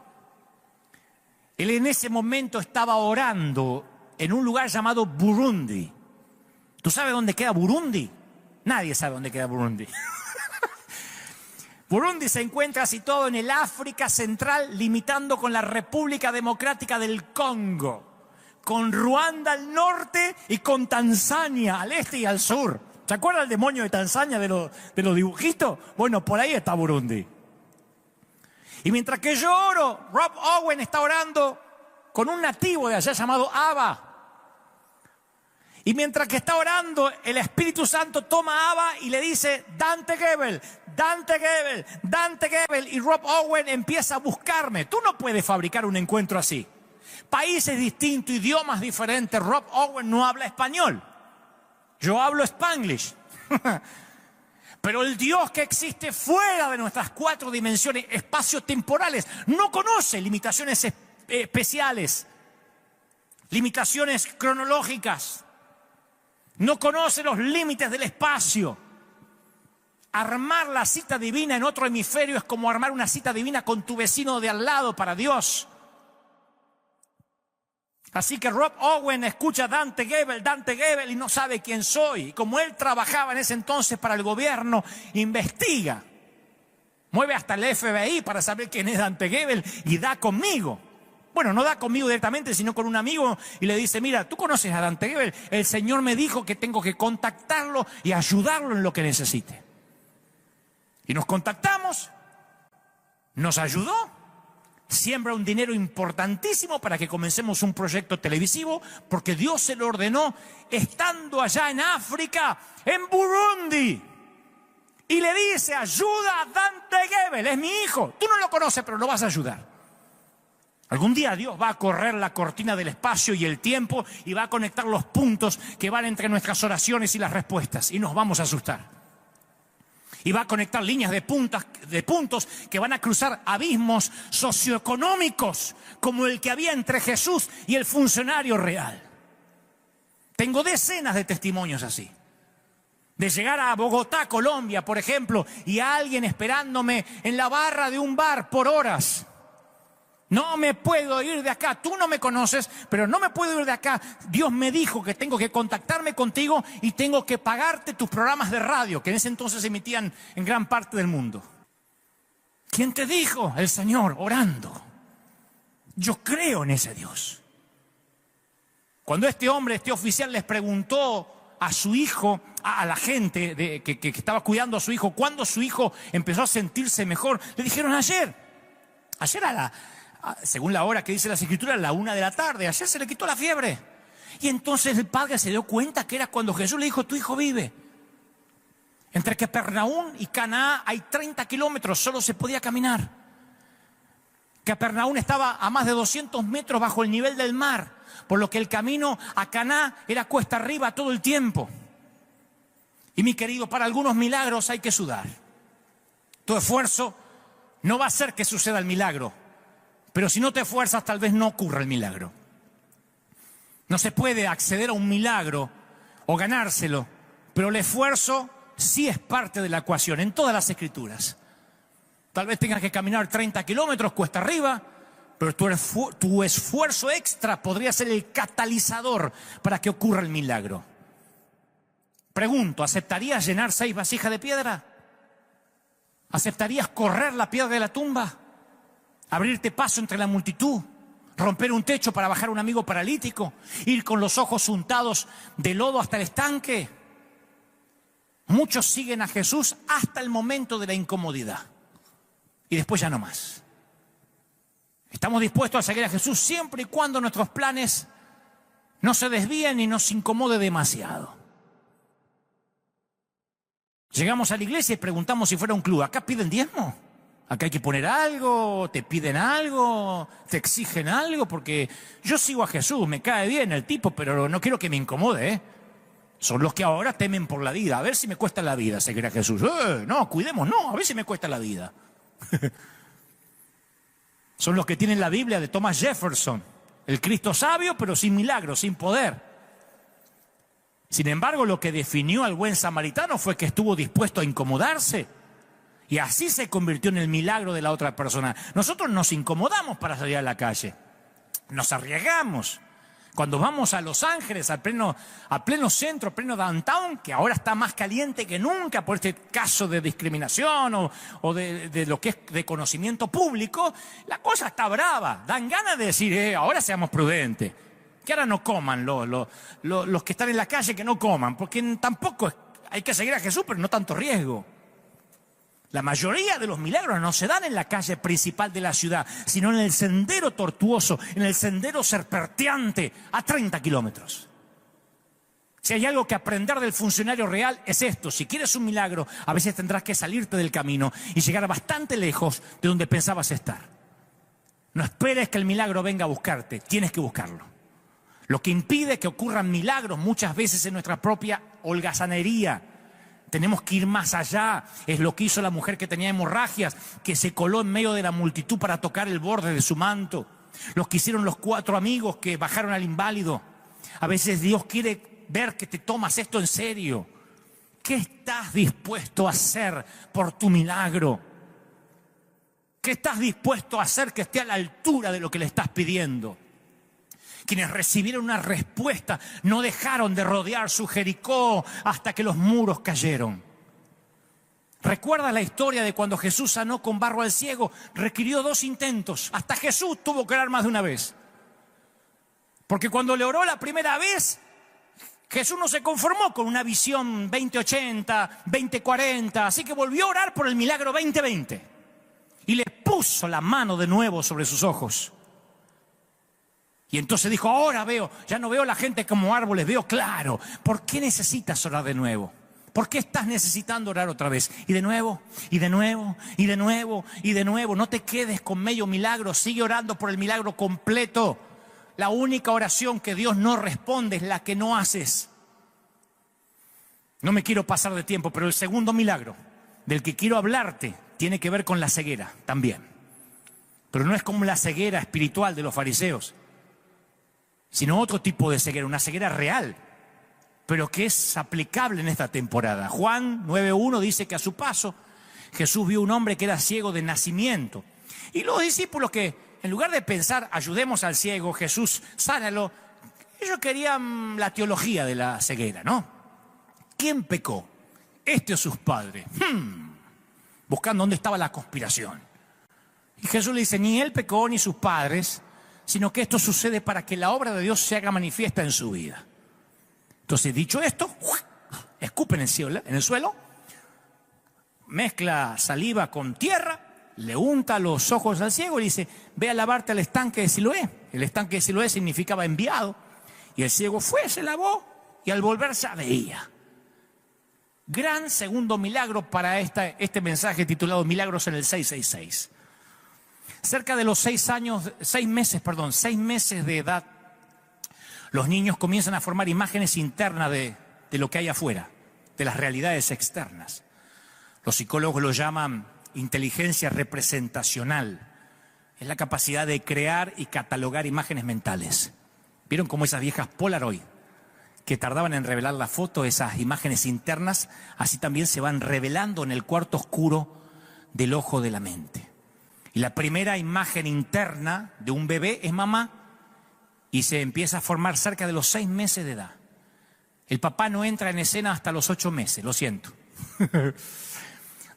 Él en ese momento estaba orando en un lugar llamado Burundi. ¿Tú sabes dónde queda Burundi? Nadie sabe dónde queda Burundi. Burundi se encuentra situado en el África Central, limitando con la República Democrática del Congo, con Ruanda al norte y con Tanzania al este y al sur. ¿Se acuerda el demonio de Tanzania de los dibujitos? Bueno, por ahí está Burundi. Y mientras que yo oro, Rob Owen está orando con un nativo de allá llamado Abba. Y mientras que está orando, el Espíritu Santo toma a Abba y le dice, Dante Gebel, Dante Gebel, Dante Gebel. Y Rob Owen empieza a buscarme. Tú no puedes fabricar un encuentro así. Países distintos, idiomas diferentes. Rob Owen no habla español. Yo hablo Spanglish. Pero el Dios que existe fuera de nuestras 4 dimensiones espacio-temporales no conoce limitaciones especiales, limitaciones cronológicas. No conoce los límites del espacio. Armar la cita divina en otro hemisferio es como armar una cita divina con tu vecino de al lado para Dios. Así que Rob Owen escucha Dante Gebel y no sabe quién soy. Y como él trabajaba en ese entonces para el gobierno, investiga. Mueve hasta el FBI para saber quién es Dante Gebel y da conmigo. Bueno, no da conmigo directamente, sino con un amigo y le dice, mira, ¿tú conoces a Dante Gebel? El Señor me dijo que tengo que contactarlo y ayudarlo en lo que necesite. Y nos contactamos, nos ayudó. Siembra un dinero importantísimo para que comencemos un proyecto televisivo, porque Dios se lo ordenó estando allá en África, en Burundi. Y le dice, ayuda a Dante Gebel, es mi hijo. Tú no lo conoces, pero lo vas a ayudar. Algún día Dios va a correr la cortina del espacio y el tiempo y va a conectar los puntos que van entre nuestras oraciones y las respuestas. Y nos vamos a asustar. Y va a conectar líneas de puntos que van a cruzar abismos socioeconómicos como el que había entre Jesús y el funcionario real. Tengo decenas de testimonios así. De llegar a Bogotá, Colombia, por ejemplo, y a alguien esperándome en la barra de un bar por horas. No me puedo ir de acá, tú no me conoces, pero no me puedo ir de acá. Dios me dijo que tengo que contactarme contigo y tengo que pagarte tus programas de radio, que en ese entonces se emitían en gran parte del mundo. ¿Quién te dijo? El Señor, orando. Yo creo en ese Dios. Cuando este oficial les preguntó a su hijo, a la gente que estaba cuidando a su hijo, ¿cuándo su hijo empezó a sentirse mejor? Le dijeron ayer según la hora que dice las Escrituras, a la 1 de la tarde. Ayer se le quitó la fiebre. Y entonces el padre se dio cuenta que era cuando Jesús le dijo, tu hijo vive. Entre Capernaum y Canaá hay 30 kilómetros, solo se podía caminar. Capernaum estaba a más de 200 metros bajo el nivel del mar, por lo que el camino a Canaá era cuesta arriba todo el tiempo. Y mi querido, para algunos milagros hay que sudar. Tu esfuerzo no va a hacer que suceda el milagro. Pero si no te esfuerzas, tal vez no ocurra el milagro. No se puede acceder a un milagro o ganárselo, pero el esfuerzo sí es parte de la ecuación en todas las Escrituras. Tal vez tengas que caminar 30 kilómetros cuesta arriba, pero tu esfuerzo extra podría ser el catalizador para que ocurra el milagro. Pregunto, ¿aceptarías llenar 6 vasijas de piedra? ¿Aceptarías correr la piedra de la tumba? Abrirte paso entre la multitud, romper un techo para bajar a un amigo paralítico, ir con los ojos untados de lodo hasta el estanque. Muchos siguen a Jesús hasta el momento de la incomodidad y después ya no más. Estamos dispuestos a seguir a Jesús siempre y cuando nuestros planes no se desvíen y nos incomode demasiado. Llegamos a la iglesia y preguntamos si fuera un club. ¿Acá piden diezmo? ¿Acá hay que poner algo? ¿Te piden algo? ¿Te exigen algo? Porque yo sigo a Jesús, me cae bien el tipo, pero no quiero que me incomode, ¿eh? Son los que ahora temen por la vida. A ver si me cuesta la vida seguir a Jesús. No, cuidemos, no, a ver si me cuesta la vida. Son los que tienen la Biblia de Thomas Jefferson. El Cristo sabio, pero sin milagros, sin poder. Sin embargo, lo que definió al buen samaritano fue que estuvo dispuesto a incomodarse. Y así se convirtió en el milagro de la otra persona. Nosotros nos incomodamos para salir a la calle. Nos arriesgamos. Cuando vamos a Los Ángeles, a pleno centro, a pleno downtown, que ahora está más caliente que nunca por este caso de discriminación o de lo que es de conocimiento público, la cosa está brava. Dan ganas de decir, ahora seamos prudentes. Que ahora no coman los que están en la calle, que no coman, porque tampoco hay que seguir a Jesús, pero no tanto riesgo. La mayoría de los milagros no se dan en la calle principal de la ciudad, sino en el sendero tortuoso, en el sendero serpenteante, a 30 kilómetros. Si hay algo que aprender del funcionario real es esto: si quieres un milagro, a veces tendrás que salirte del camino y llegar bastante lejos de donde pensabas estar. No esperes que el milagro venga a buscarte, tienes que buscarlo. Lo que impide que ocurran milagros muchas veces es nuestra propia holgazanería. Tenemos que ir más allá. Es lo que hizo la mujer que tenía hemorragias, que se coló en medio de la multitud para tocar el borde de su manto. Lo que hicieron los 4 amigos que bajaron al inválido. A veces Dios quiere ver que te tomas esto en serio. ¿Qué estás dispuesto a hacer por tu milagro? ¿Qué estás dispuesto a hacer que esté a la altura de lo que le estás pidiendo? Quienes recibieron una respuesta no dejaron de rodear su Jericó hasta que los muros cayeron. ¿Recuerda la historia de cuando Jesús sanó con barro al ciego? Requirió 2 intentos. Hasta Jesús tuvo que orar más de una vez. Porque cuando le oró la primera vez, Jesús no se conformó con una visión 2080, 2040. Así que volvió a orar por el milagro 2020. Y le puso la mano de nuevo sobre sus ojos. Y entonces dijo, ahora veo, ya no veo a la gente como árboles, veo claro. ¿Por qué necesitas orar de nuevo? ¿Por qué estás necesitando orar otra vez? Y de nuevo, y de nuevo, y de nuevo, y de nuevo. No te quedes con medio milagro, sigue orando por el milagro completo. La única oración que Dios no responde es la que no haces. No me quiero pasar de tiempo, pero el segundo milagro del que quiero hablarte tiene que ver con la ceguera también. Pero no es como la ceguera espiritual de los fariseos, sino otro tipo de ceguera, una ceguera real, pero que es aplicable en esta temporada. Juan 9:1 dice que a su paso Jesús vio un hombre que era ciego de nacimiento. Y los discípulos, que en lugar de pensar, ayudemos al ciego, Jesús, sánalo, ellos querían la teología de la ceguera, ¿no? ¿Quién pecó? ¿Este o sus padres? Buscando dónde estaba la conspiración. Y Jesús le dice, ni él pecó ni sus padres, sino que esto sucede para que la obra de Dios se haga manifiesta en su vida. Entonces, dicho esto, escupe en el suelo, mezcla saliva con tierra, le unta los ojos al ciego y dice, ve a lavarte al estanque de Siloé. El estanque de Siloé significaba enviado. Y el ciego fue, se lavó y al volver ya veía. Gran segundo milagro para este mensaje titulado Milagros en el 666. Cerca de los 6 meses de edad, los niños comienzan a formar imágenes internas de lo que hay afuera, de las realidades externas. Los psicólogos lo llaman inteligencia representacional. Es la capacidad de crear y catalogar imágenes mentales. ¿Vieron cómo esas viejas Polaroid que tardaban en revelar la foto, esas imágenes internas, así también se van revelando en el cuarto oscuro del ojo de la mente? Y la primera imagen interna de un bebé es mamá y se empieza a formar cerca de los 6 meses de edad. El papá no entra en escena hasta los 8 meses, lo siento.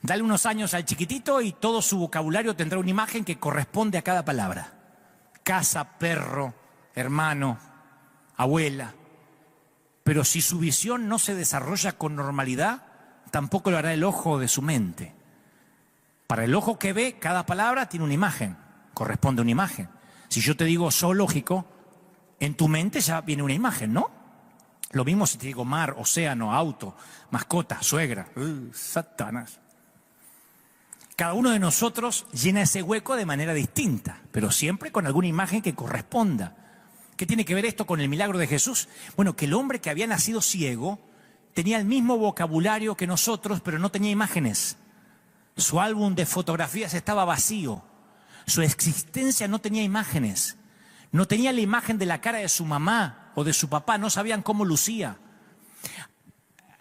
Dale unos años al chiquitito y todo su vocabulario tendrá una imagen que corresponde a cada palabra. Casa, perro, hermano, abuela. Pero si su visión no se desarrolla con normalidad, tampoco lo hará el ojo de su mente. Para el ojo que ve, cada palabra tiene una imagen. corresponde a una imagen. Si yo te digo zoológico, en tu mente ya viene una imagen, ¿no? Lo mismo si te digo mar, océano, auto, mascota, suegra. Satanás. Cada uno de nosotros llena ese hueco de manera distinta, pero siempre con alguna imagen que corresponda. ¿Qué tiene que ver esto con el milagro de Jesús? Bueno, que el hombre que había nacido ciego tenía el mismo vocabulario que nosotros, pero no tenía imágenes. Su álbum de fotografías estaba vacío. Su existencia no tenía imágenes. No tenía la imagen de la cara de su mamá o de su papá, no sabían cómo lucía.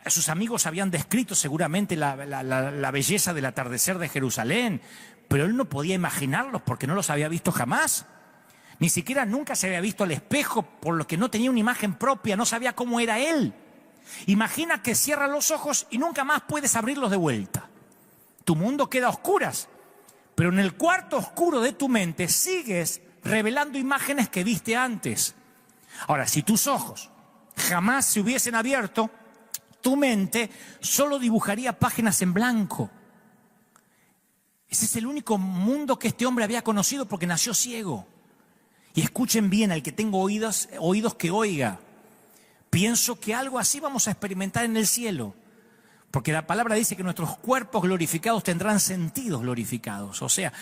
Sus amigos habían descrito seguramente la belleza del atardecer de Jerusalén, pero él no podía imaginarlos porque no los había visto jamás. Ni siquiera nunca se había visto al espejo, por lo que no tenía una imagen propia, no sabía cómo era él. Imagina que cierras los ojos y nunca más puedes abrirlos de vuelta. Tu mundo queda a oscuras, pero en el cuarto oscuro de tu mente sigues revelando imágenes que viste antes. Ahora, si tus ojos jamás se hubiesen abierto, tu mente solo dibujaría páginas en blanco. Ese es el único mundo que este hombre había conocido porque nació ciego. Y escuchen bien, al que tenga oídos que oiga. Pienso que algo así vamos a experimentar en el cielo. Porque la palabra dice que nuestros cuerpos glorificados tendrán sentidos glorificados. O sea,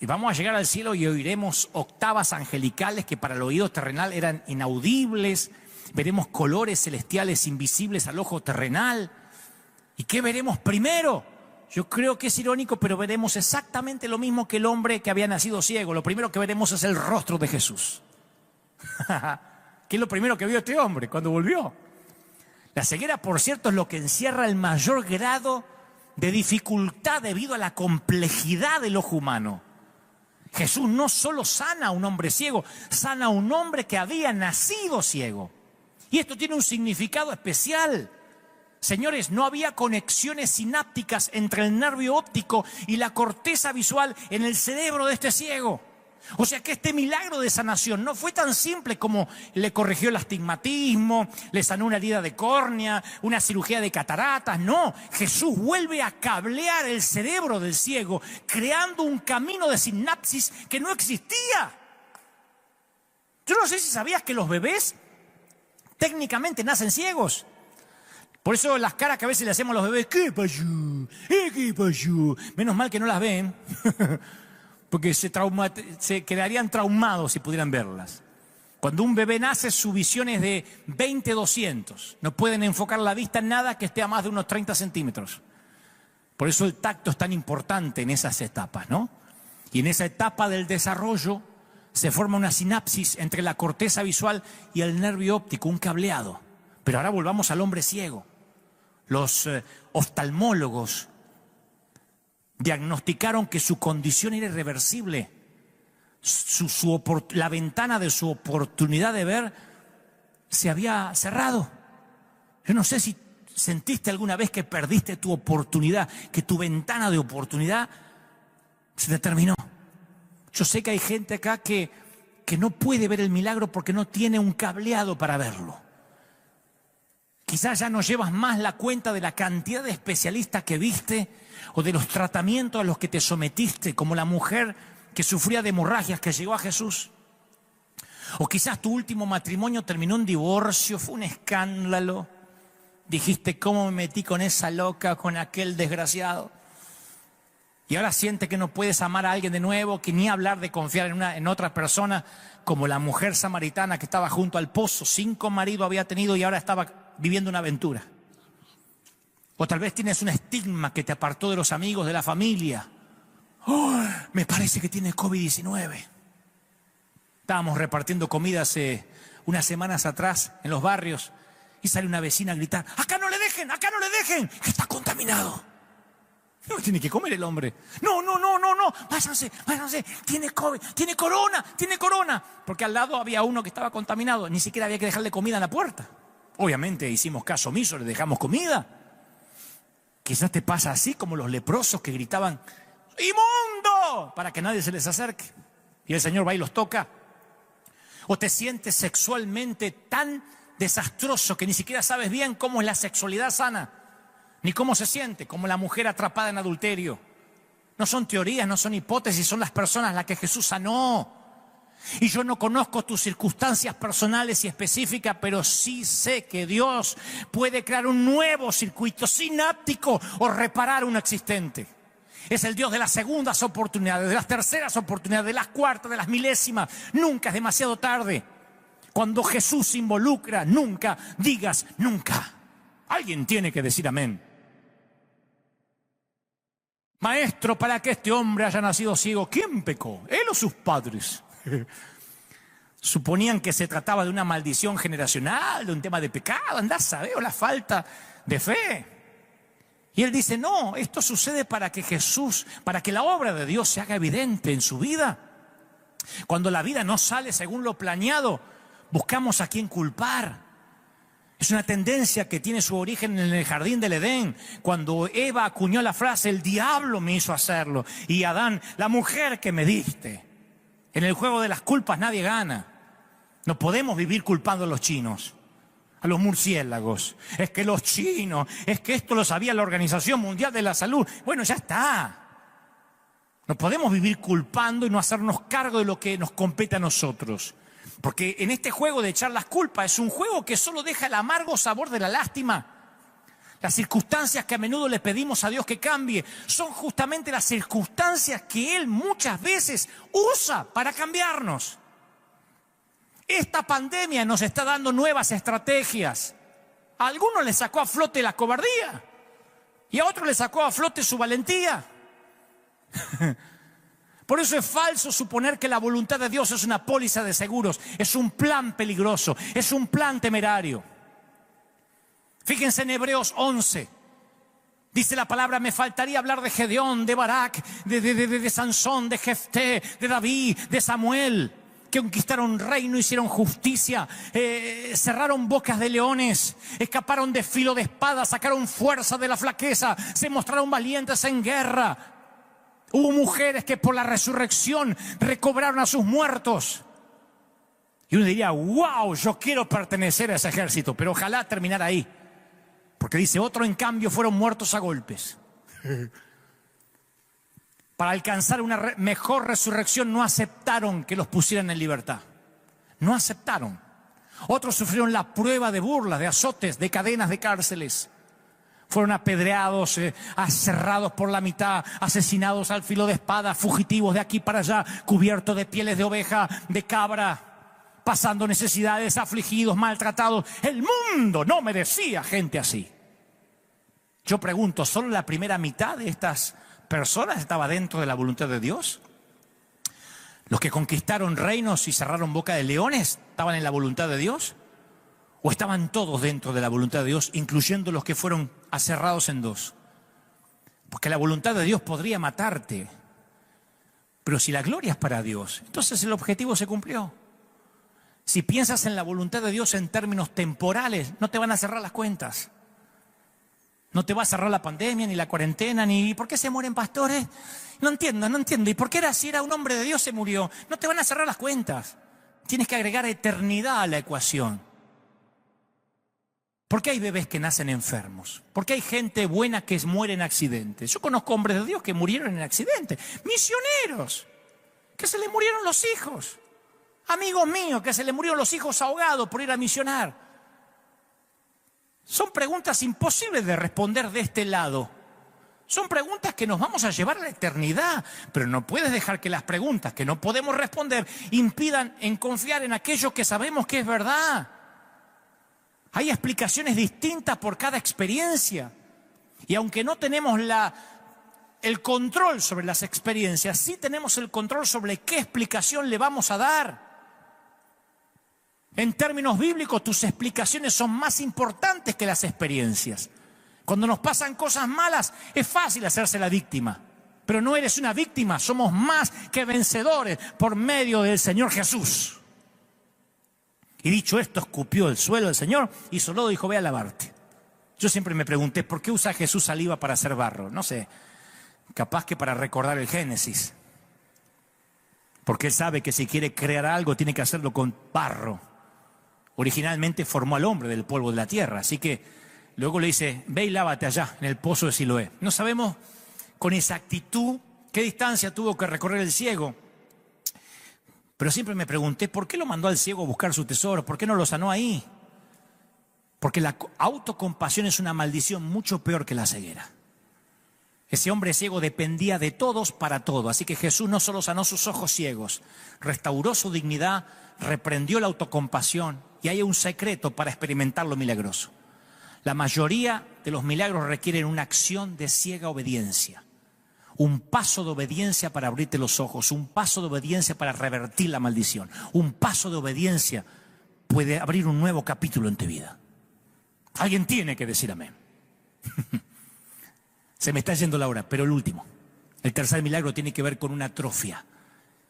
vamos a llegar al cielo y oiremos octavas angelicales que para el oído terrenal eran inaudibles. Veremos colores celestiales invisibles al ojo terrenal. ¿Y qué veremos primero? Yo creo que es irónico, pero veremos exactamente lo mismo que el hombre que había nacido ciego. Lo primero que veremos es el rostro de Jesús. ¿Qué es lo primero que vio este hombre cuando volvió? La ceguera, por cierto, es lo que encierra el mayor grado de dificultad debido a la complejidad del ojo humano. Jesús no solo sana a un hombre ciego, sana a un hombre que había nacido ciego. Y esto tiene un significado especial. Señores, no había conexiones sinápticas entre el nervio óptico y la corteza visual en el cerebro de este ciego. O sea que este milagro de sanación no fue tan simple como le corrigió el astigmatismo, le sanó una herida de córnea, una cirugía de cataratas. No, Jesús vuelve a cablear el cerebro del ciego, creando un camino de sinapsis que no existía. Yo no sé si sabías que los bebés técnicamente nacen ciegos. Por eso las caras que a veces le hacemos a los bebés, ¿qué pasó? ¿Qué pasó? Menos mal que no las ven, porque se quedarían traumados si pudieran verlas. Cuando un bebé nace, su visión es de 20-200. No pueden enfocar la vista en nada que esté a más de unos 30 centímetros. Por eso el tacto es tan importante en esas etapas, ¿no? Y en esa etapa del desarrollo se forma una sinapsis entre la corteza visual y el nervio óptico, un cableado. Pero ahora volvamos al hombre ciego. Los oftalmólogos diagnosticaron que su condición era irreversible. La ventana de su oportunidad de ver se había cerrado. Yo no sé si sentiste alguna vez que perdiste tu oportunidad, que tu ventana de oportunidad se te terminó. Yo sé que hay gente acá que no puede ver el milagro porque no tiene un cableado para verlo. Quizás ya no llevas más la cuenta de la cantidad de especialistas que viste o de los tratamientos a los que te sometiste, como la mujer que sufría de hemorragias que llegó a Jesús. O quizás tu último matrimonio terminó en divorcio, fue un escándalo. Dijiste, ¿cómo me metí con esa loca, con aquel desgraciado? Y ahora sientes que no puedes amar a alguien de nuevo, que ni hablar de confiar en otra persona, como la mujer samaritana que estaba junto al pozo. 5 maridos había tenido y ahora estaba viviendo una aventura. O tal vez tienes un estigma que te apartó de los amigos, de la familia. Oh, me parece que tiene COVID-19. Estábamos repartiendo comida hace unas semanas atrás en los barrios y sale una vecina a gritar, ¡acá no le dejen! Que está contaminado. No tiene que comer el hombre. No, váyanse, tiene COVID, tiene corona. Porque al lado había uno que estaba contaminado, ni siquiera había que dejarle comida en la puerta. Obviamente hicimos caso omiso, le dejamos comida. Quizás te pasa así como los leprosos que gritaban, ¡inmundo!, para que nadie se les acerque. Y el Señor va y los toca. O te sientes sexualmente tan desastroso que ni siquiera sabes bien cómo es la sexualidad sana, ni cómo se siente, como la mujer atrapada en adulterio. No son teorías, no son hipótesis, son las personas a las que Jesús sanó. Y yo no conozco tus circunstancias personales y específicas, pero sí sé que Dios puede crear un nuevo circuito sináptico o reparar uno existente. Es el Dios de las segundas oportunidades, de las terceras oportunidades, de las cuartas, de las milésimas. Nunca es demasiado tarde. Cuando Jesús se involucra, nunca digas nunca. Alguien tiene que decir amén. Maestro, para que este hombre haya nacido ciego, ¿quién pecó? ¿Él o sus padres? Suponían que se trataba de una maldición generacional, de un tema de pecado, andá a saber, o la falta de fe. Y él dice, no, esto sucede para que Jesús, para que la obra de Dios se haga evidente en su vida. Cuando la vida no sale según lo planeado, buscamos a quién culpar. Es una tendencia que tiene su origen en el jardín del Edén, cuando Eva acuñó la frase, el diablo me hizo hacerlo, y Adán, la mujer que me diste. En el juego de las culpas nadie gana. No podemos vivir culpando a los chinos, a los murciélagos. Es que los chinos, es que esto lo sabía la Organización Mundial de la Salud. Bueno, ya está. No podemos vivir culpando y no hacernos cargo de lo que nos compete a nosotros. Porque en este juego de echar las culpas es un juego que solo deja el amargo sabor de la lástima. Las circunstancias que a menudo le pedimos a Dios que cambie son justamente las circunstancias que Él muchas veces usa para cambiarnos. Esta pandemia nos está dando nuevas estrategias. A algunos les sacó a flote la cobardía y a otros les sacó a flote su valentía. Por eso es falso suponer que la voluntad de Dios es una póliza de seguros, es un plan peligroso, es un plan temerario. Fíjense en Hebreos 11, dice la palabra, me faltaría hablar de Gedeón, de Barak, de Sansón, de Jefté, de David, de Samuel, que conquistaron reino, hicieron justicia, cerraron bocas de leones, escaparon de filo de espada, sacaron fuerza de la flaqueza, se mostraron valientes en guerra. Hubo mujeres que por la resurrección recobraron a sus muertos. Y uno diría, wow, yo quiero pertenecer a ese ejército, pero ojalá terminara ahí. Porque dice, otro en cambio fueron muertos a golpes. Para alcanzar una mejor resurrección no aceptaron que los pusieran en libertad. No aceptaron. Otros sufrieron la prueba de burlas, de azotes, de cadenas, de cárceles. Fueron apedreados, aserrados por la mitad, asesinados al filo de espada, fugitivos de aquí para allá, cubiertos de pieles de oveja, de cabra, pasando necesidades, afligidos, maltratados. El mundo no merecía gente así. Yo pregunto, ¿solo la primera mitad de estas personas estaba dentro de la voluntad de Dios? ¿Los que conquistaron reinos y cerraron boca de leones estaban en la voluntad de Dios? ¿O estaban todos dentro de la voluntad de Dios, incluyendo los que fueron aserrados en dos? Porque la voluntad de Dios podría matarte, pero si la gloria es para Dios, entonces el objetivo se cumplió. Si piensas en la voluntad de Dios en términos temporales, no te van a cerrar las cuentas. No te va a cerrar la pandemia, ni la cuarentena, ni ¿por qué se mueren pastores? No entiendo. ¿Y por qué era si era un hombre de Dios se murió? No te van a cerrar las cuentas. Tienes que agregar eternidad a la ecuación. ¿Por qué hay bebés que nacen enfermos? ¿Por qué hay gente buena que muere en accidentes? Yo conozco hombres de Dios que murieron en accidentes. Misioneros, que se les murieron los hijos. Amigos míos, que se les murieron los hijos ahogados por ir a misionar. Son preguntas imposibles de responder de este lado. Son preguntas que nos vamos a llevar a la eternidad. Pero no puedes dejar que las preguntas que no podemos responder impidan en confiar en aquello que sabemos que es verdad. Hay explicaciones distintas por cada experiencia. Y aunque no tenemos el control sobre las experiencias, sí tenemos el control sobre qué explicación le vamos a dar. En términos bíblicos, tus explicaciones son más importantes que las experiencias. Cuando nos pasan cosas malas, es fácil hacerse la víctima. Pero no eres una víctima, somos más que vencedores por medio del Señor Jesús. Y dicho esto, escupió el suelo del Señor, hizo lodo y dijo, ve a lavarte. Yo siempre me pregunté, ¿por qué usa Jesús saliva para hacer barro? No sé, capaz que para recordar el Génesis. Porque Él sabe que si quiere crear algo, tiene que hacerlo con barro. Originalmente formó al hombre del polvo de la tierra, así que luego le dice, ve y lávate allá, en el pozo de Siloé. No sabemos con exactitud ¿Qué distancia tuvo que recorrer el ciego? Pero siempre me pregunté, ¿por qué lo mandó al ciego a buscar su tesoro? ¿Por qué no lo sanó ahí? Porque la autocompasión es una maldición mucho peor que la ceguera. Ese hombre ciego dependía de todos para todo. Así que Jesús no solo sanó sus ojos ciegos, restauró su dignidad, reprendió la autocompasión. Y hay un secreto para experimentar lo milagroso. La mayoría de los milagros requieren una acción de ciega obediencia. Un paso de obediencia para abrirte los ojos, un paso de obediencia para revertir la maldición. Un paso de obediencia puede abrir un nuevo capítulo en tu vida. Alguien tiene que decir amén. Se me está yendo la hora, pero el último. El tercer milagro tiene que ver con una atrofia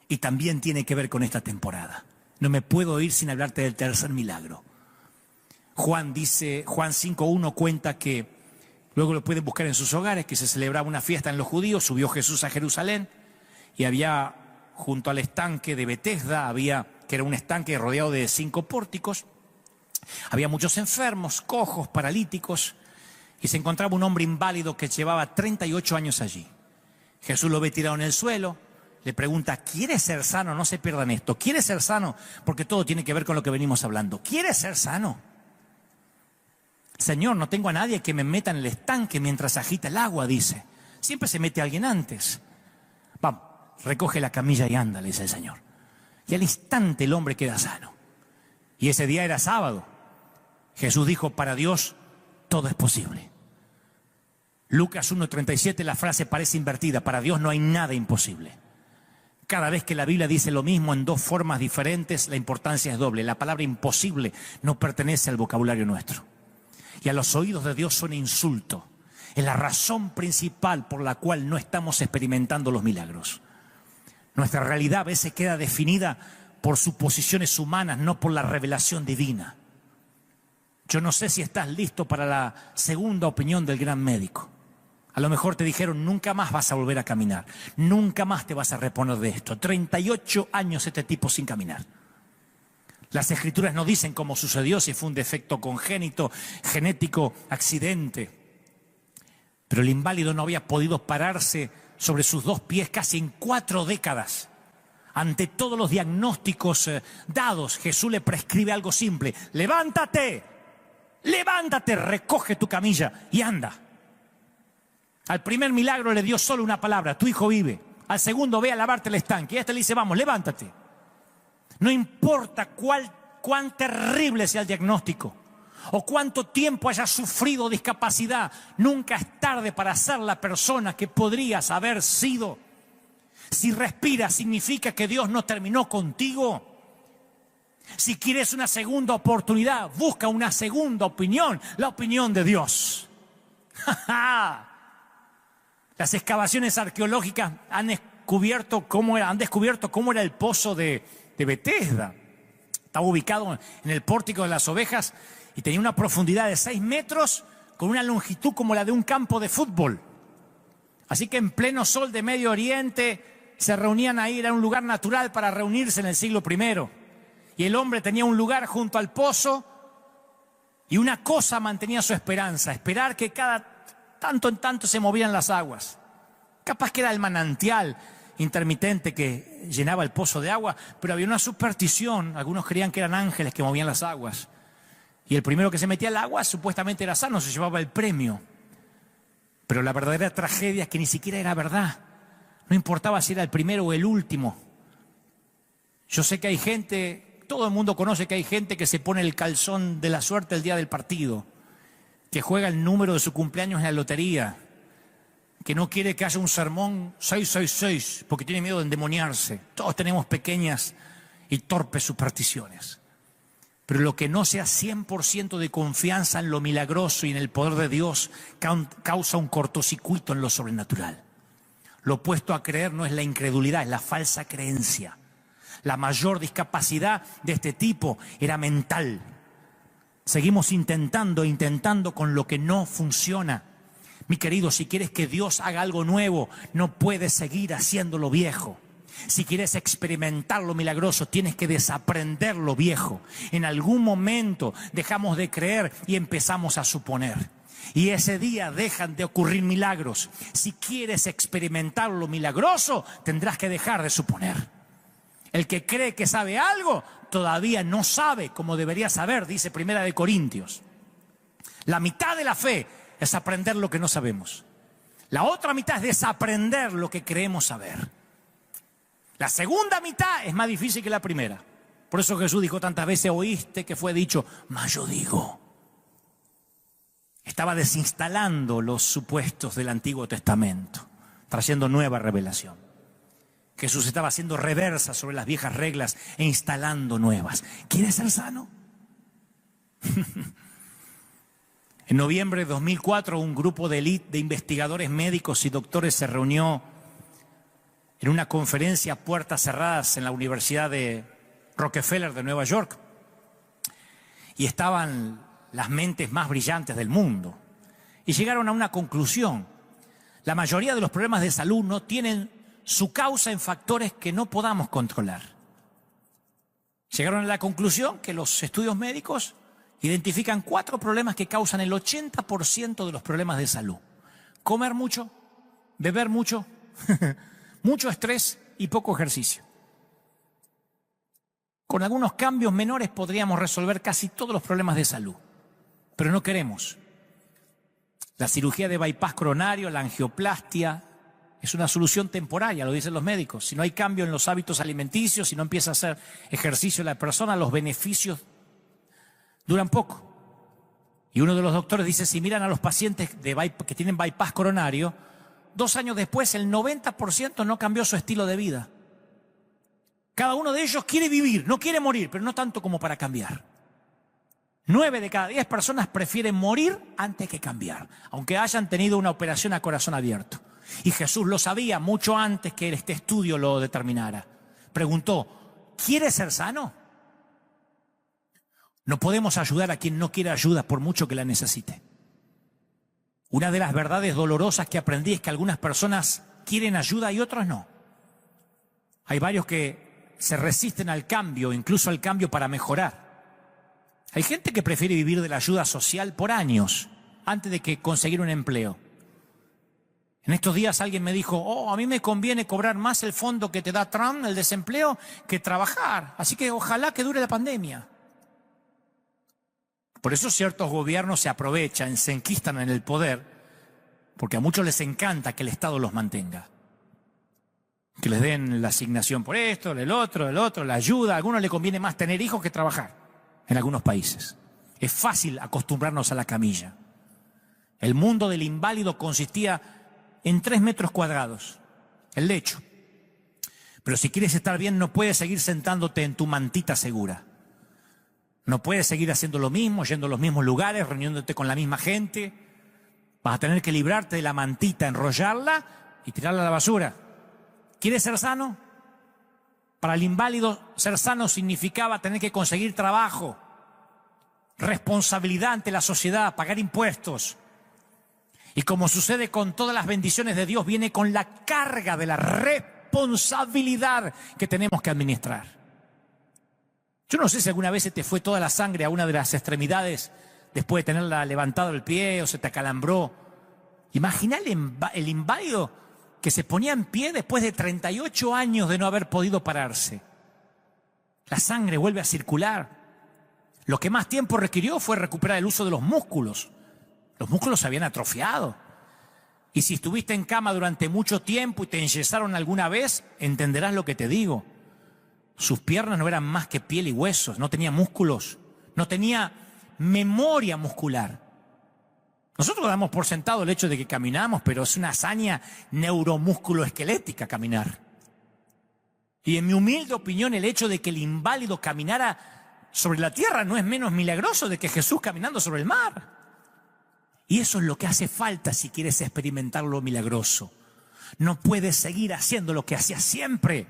y también tiene que ver con esta temporada. No me puedo ir sin hablarte del tercer milagro. Juan 5:1 cuenta que, luego lo pueden buscar en sus hogares, que se celebraba una fiesta en los judíos, subió Jesús a Jerusalén y había junto al estanque de Betesda, que era un estanque rodeado de 5 pórticos, había muchos enfermos, cojos, paralíticos, y se encontraba un hombre inválido que llevaba 38 años allí. Jesús lo ve tirado en el suelo, le pregunta, ¿quieres ser sano? No se pierdan esto, ¿quieres ser sano? Porque todo tiene que ver con lo que venimos hablando. ¿Quieres ser sano? Señor, no tengo a nadie que me meta en el estanque mientras agita el agua, dice. Siempre se mete alguien antes. Vamos, recoge la camilla y anda, le dice el Señor. Y al instante el hombre queda sano. Y ese día era sábado. Jesús dijo, para Dios todo es posible. Lucas 1:37, la frase parece invertida. Para Dios no hay nada imposible. Cada vez que la Biblia dice lo mismo en 2 formas diferentes, la importancia es doble. La palabra imposible no pertenece al vocabulario nuestro. Y a los oídos de Dios suena insulto. Es la razón principal por la cual no estamos experimentando los milagros. Nuestra realidad a veces queda definida por suposiciones humanas, no por la revelación divina. Yo no sé si estás listo para la segunda opinión del gran médico. A lo mejor te dijeron, nunca más vas a volver a caminar, nunca más te vas a reponer de esto. 38 años este tipo sin caminar. Las escrituras no dicen cómo sucedió, si fue un defecto congénito, genético, accidente. Pero el inválido no había podido pararse sobre sus 2 pies casi en 4 décadas. Ante todos los diagnósticos dados, Jesús le prescribe algo simple. Levántate, levántate, recoge tu camilla y anda. Al primer milagro le dio solo una palabra, tu hijo vive. Al segundo, ve a lavarte el estanque. Y a este le dice, vamos, levántate. No importa cuán terrible sea el diagnóstico o cuánto tiempo hayas sufrido discapacidad, nunca es tarde para ser la persona que podrías haber sido. Si respiras, significa que Dios no terminó contigo. Si quieres una segunda oportunidad, busca una segunda opinión, la opinión de Dios. Las excavaciones arqueológicas han descubierto cómo era el pozo de Betesda. Estaba ubicado en el pórtico de las ovejas y tenía una profundidad de 6 metros con una longitud como la de un campo de fútbol. Así que en pleno sol de Medio Oriente se reunían ahí, era un lugar natural para reunirse en el siglo I. Y el hombre tenía un lugar junto al pozo y una cosa mantenía su esperanza, esperar que cada tanto en tanto se movían las aguas. Capaz que era el manantial intermitente que llenaba el pozo de agua, pero había una superstición, algunos creían que eran ángeles que movían las aguas. Y el primero que se metía al agua supuestamente era sano, se llevaba el premio. Pero la verdadera tragedia es que ni siquiera era verdad. No importaba si era el primero o el último. Yo sé que hay gente, todo el mundo conoce que hay gente que se pone el calzón de la suerte el día del partido, que juega el número de su cumpleaños en la lotería, que no quiere que haya un sermón 666 porque tiene miedo de endemoniarse. Todos tenemos pequeñas y torpes supersticiones. Pero lo que no sea 100% de confianza en lo milagroso y en el poder de Dios causa un cortocircuito en lo sobrenatural. Lo opuesto a creer no es la incredulidad, es la falsa creencia. La mayor discapacidad de este tipo era mental. Seguimos intentando con lo que no funciona. Mi querido, si quieres que Dios haga algo nuevo, no puedes seguir haciendo lo viejo. Si quieres experimentar lo milagroso, tienes que desaprender lo viejo. En algún momento dejamos de creer y empezamos a suponer. Y ese día dejan de ocurrir milagros. Si quieres experimentar lo milagroso, tendrás que dejar de suponer. El que cree que sabe algo, todavía no sabe como debería saber, dice Primera de Corintios. La mitad de la fe es aprender lo que no sabemos. La otra mitad es desaprender lo que creemos saber. La segunda mitad es más difícil que la primera. Por eso Jesús dijo tantas veces, oíste que fue dicho, mas yo digo. Estaba desinstalando los supuestos del Antiguo Testamento, trayendo nueva revelación. Jesús estaba haciendo reversa sobre las viejas reglas e instalando nuevas. ¿Quieres ser sano? En noviembre de 2004, un grupo de élite de investigadores médicos y doctores se reunió en una conferencia a puertas cerradas en la Universidad de Rockefeller de Nueva York. Y estaban las mentes más brillantes del mundo. Y llegaron a una conclusión. La mayoría de los problemas de salud no tienen su causa en factores que no podamos controlar. Llegaron a la conclusión que los estudios médicos identifican 4 problemas que causan el 80% de los problemas de salud. Comer mucho, beber mucho, mucho estrés y poco ejercicio. Con algunos cambios menores podríamos resolver casi todos los problemas de salud, pero no queremos. La cirugía de bypass coronario, la angioplastia, es una solución temporaria, lo dicen los médicos. Si no hay cambio en los hábitos alimenticios, si no empieza a hacer ejercicio la persona, los beneficios duran poco. Y uno de los doctores dice, si miran a los pacientes que tienen bypass coronario, 2 años después el 90% no cambió su estilo de vida. Cada uno de ellos quiere vivir, no quiere morir, pero no tanto como para cambiar. 9 de cada 10 personas prefieren morir antes que cambiar, aunque hayan tenido una operación a corazón abierto. Y Jesús lo sabía mucho antes que este estudio lo determinara. Preguntó, ¿quieres ser sano? No podemos ayudar a quien no quiere ayuda por mucho que la necesite. Una de las verdades dolorosas que aprendí es que algunas personas quieren ayuda y otros no. Hay varios que se resisten al cambio, incluso al cambio para mejorar. Hay gente que prefiere vivir de la ayuda social por años antes de que conseguir un empleo. En estos días alguien me dijo, a mí me conviene cobrar más el fondo que te da Trump, el desempleo, que trabajar. Así que ojalá que dure la pandemia. Por eso ciertos gobiernos se aprovechan, se enquistan en el poder, porque a muchos les encanta que el Estado los mantenga. Que les den la asignación por esto, el otro, la ayuda. A algunos les conviene más tener hijos que trabajar en algunos países. Es fácil acostumbrarnos a la camilla. El mundo del inválido consistía en 3 metros cuadrados, el lecho. Pero si quieres estar bien, no puedes seguir sentándote en tu mantita segura. No puedes seguir haciendo lo mismo, yendo a los mismos lugares, reuniéndote con la misma gente. Vas a tener que librarte de la mantita, enrollarla y tirarla a la basura. ¿Quieres ser sano? Para el inválido, ser sano significaba tener que conseguir trabajo, responsabilidad ante la sociedad, pagar impuestos. Y como sucede con todas las bendiciones de Dios, viene con la carga de la responsabilidad que tenemos que administrar. Yo no sé si alguna vez se te fue toda la sangre a una de las extremidades después de tenerla levantado el pie o se te acalambró. Imagina el inválido que se ponía en pie después de 38 años de no haber podido pararse. La sangre vuelve a circular. Lo que más tiempo requirió fue recuperar el uso de los músculos. Los músculos se habían atrofiado. Y si estuviste en cama durante mucho tiempo y te enyesaron alguna vez, entenderás lo que te digo. Sus piernas no eran más que piel y huesos, no tenía músculos, no tenía memoria muscular. Nosotros damos por sentado el hecho de que caminamos, pero es una hazaña neuromúsculo-esquelética caminar. Y en mi humilde opinión, el hecho de que el inválido caminara sobre la tierra no es menos milagroso de que Jesús caminando sobre el mar. Y eso es lo que hace falta si quieres experimentar lo milagroso. No puedes seguir haciendo lo que hacías siempre.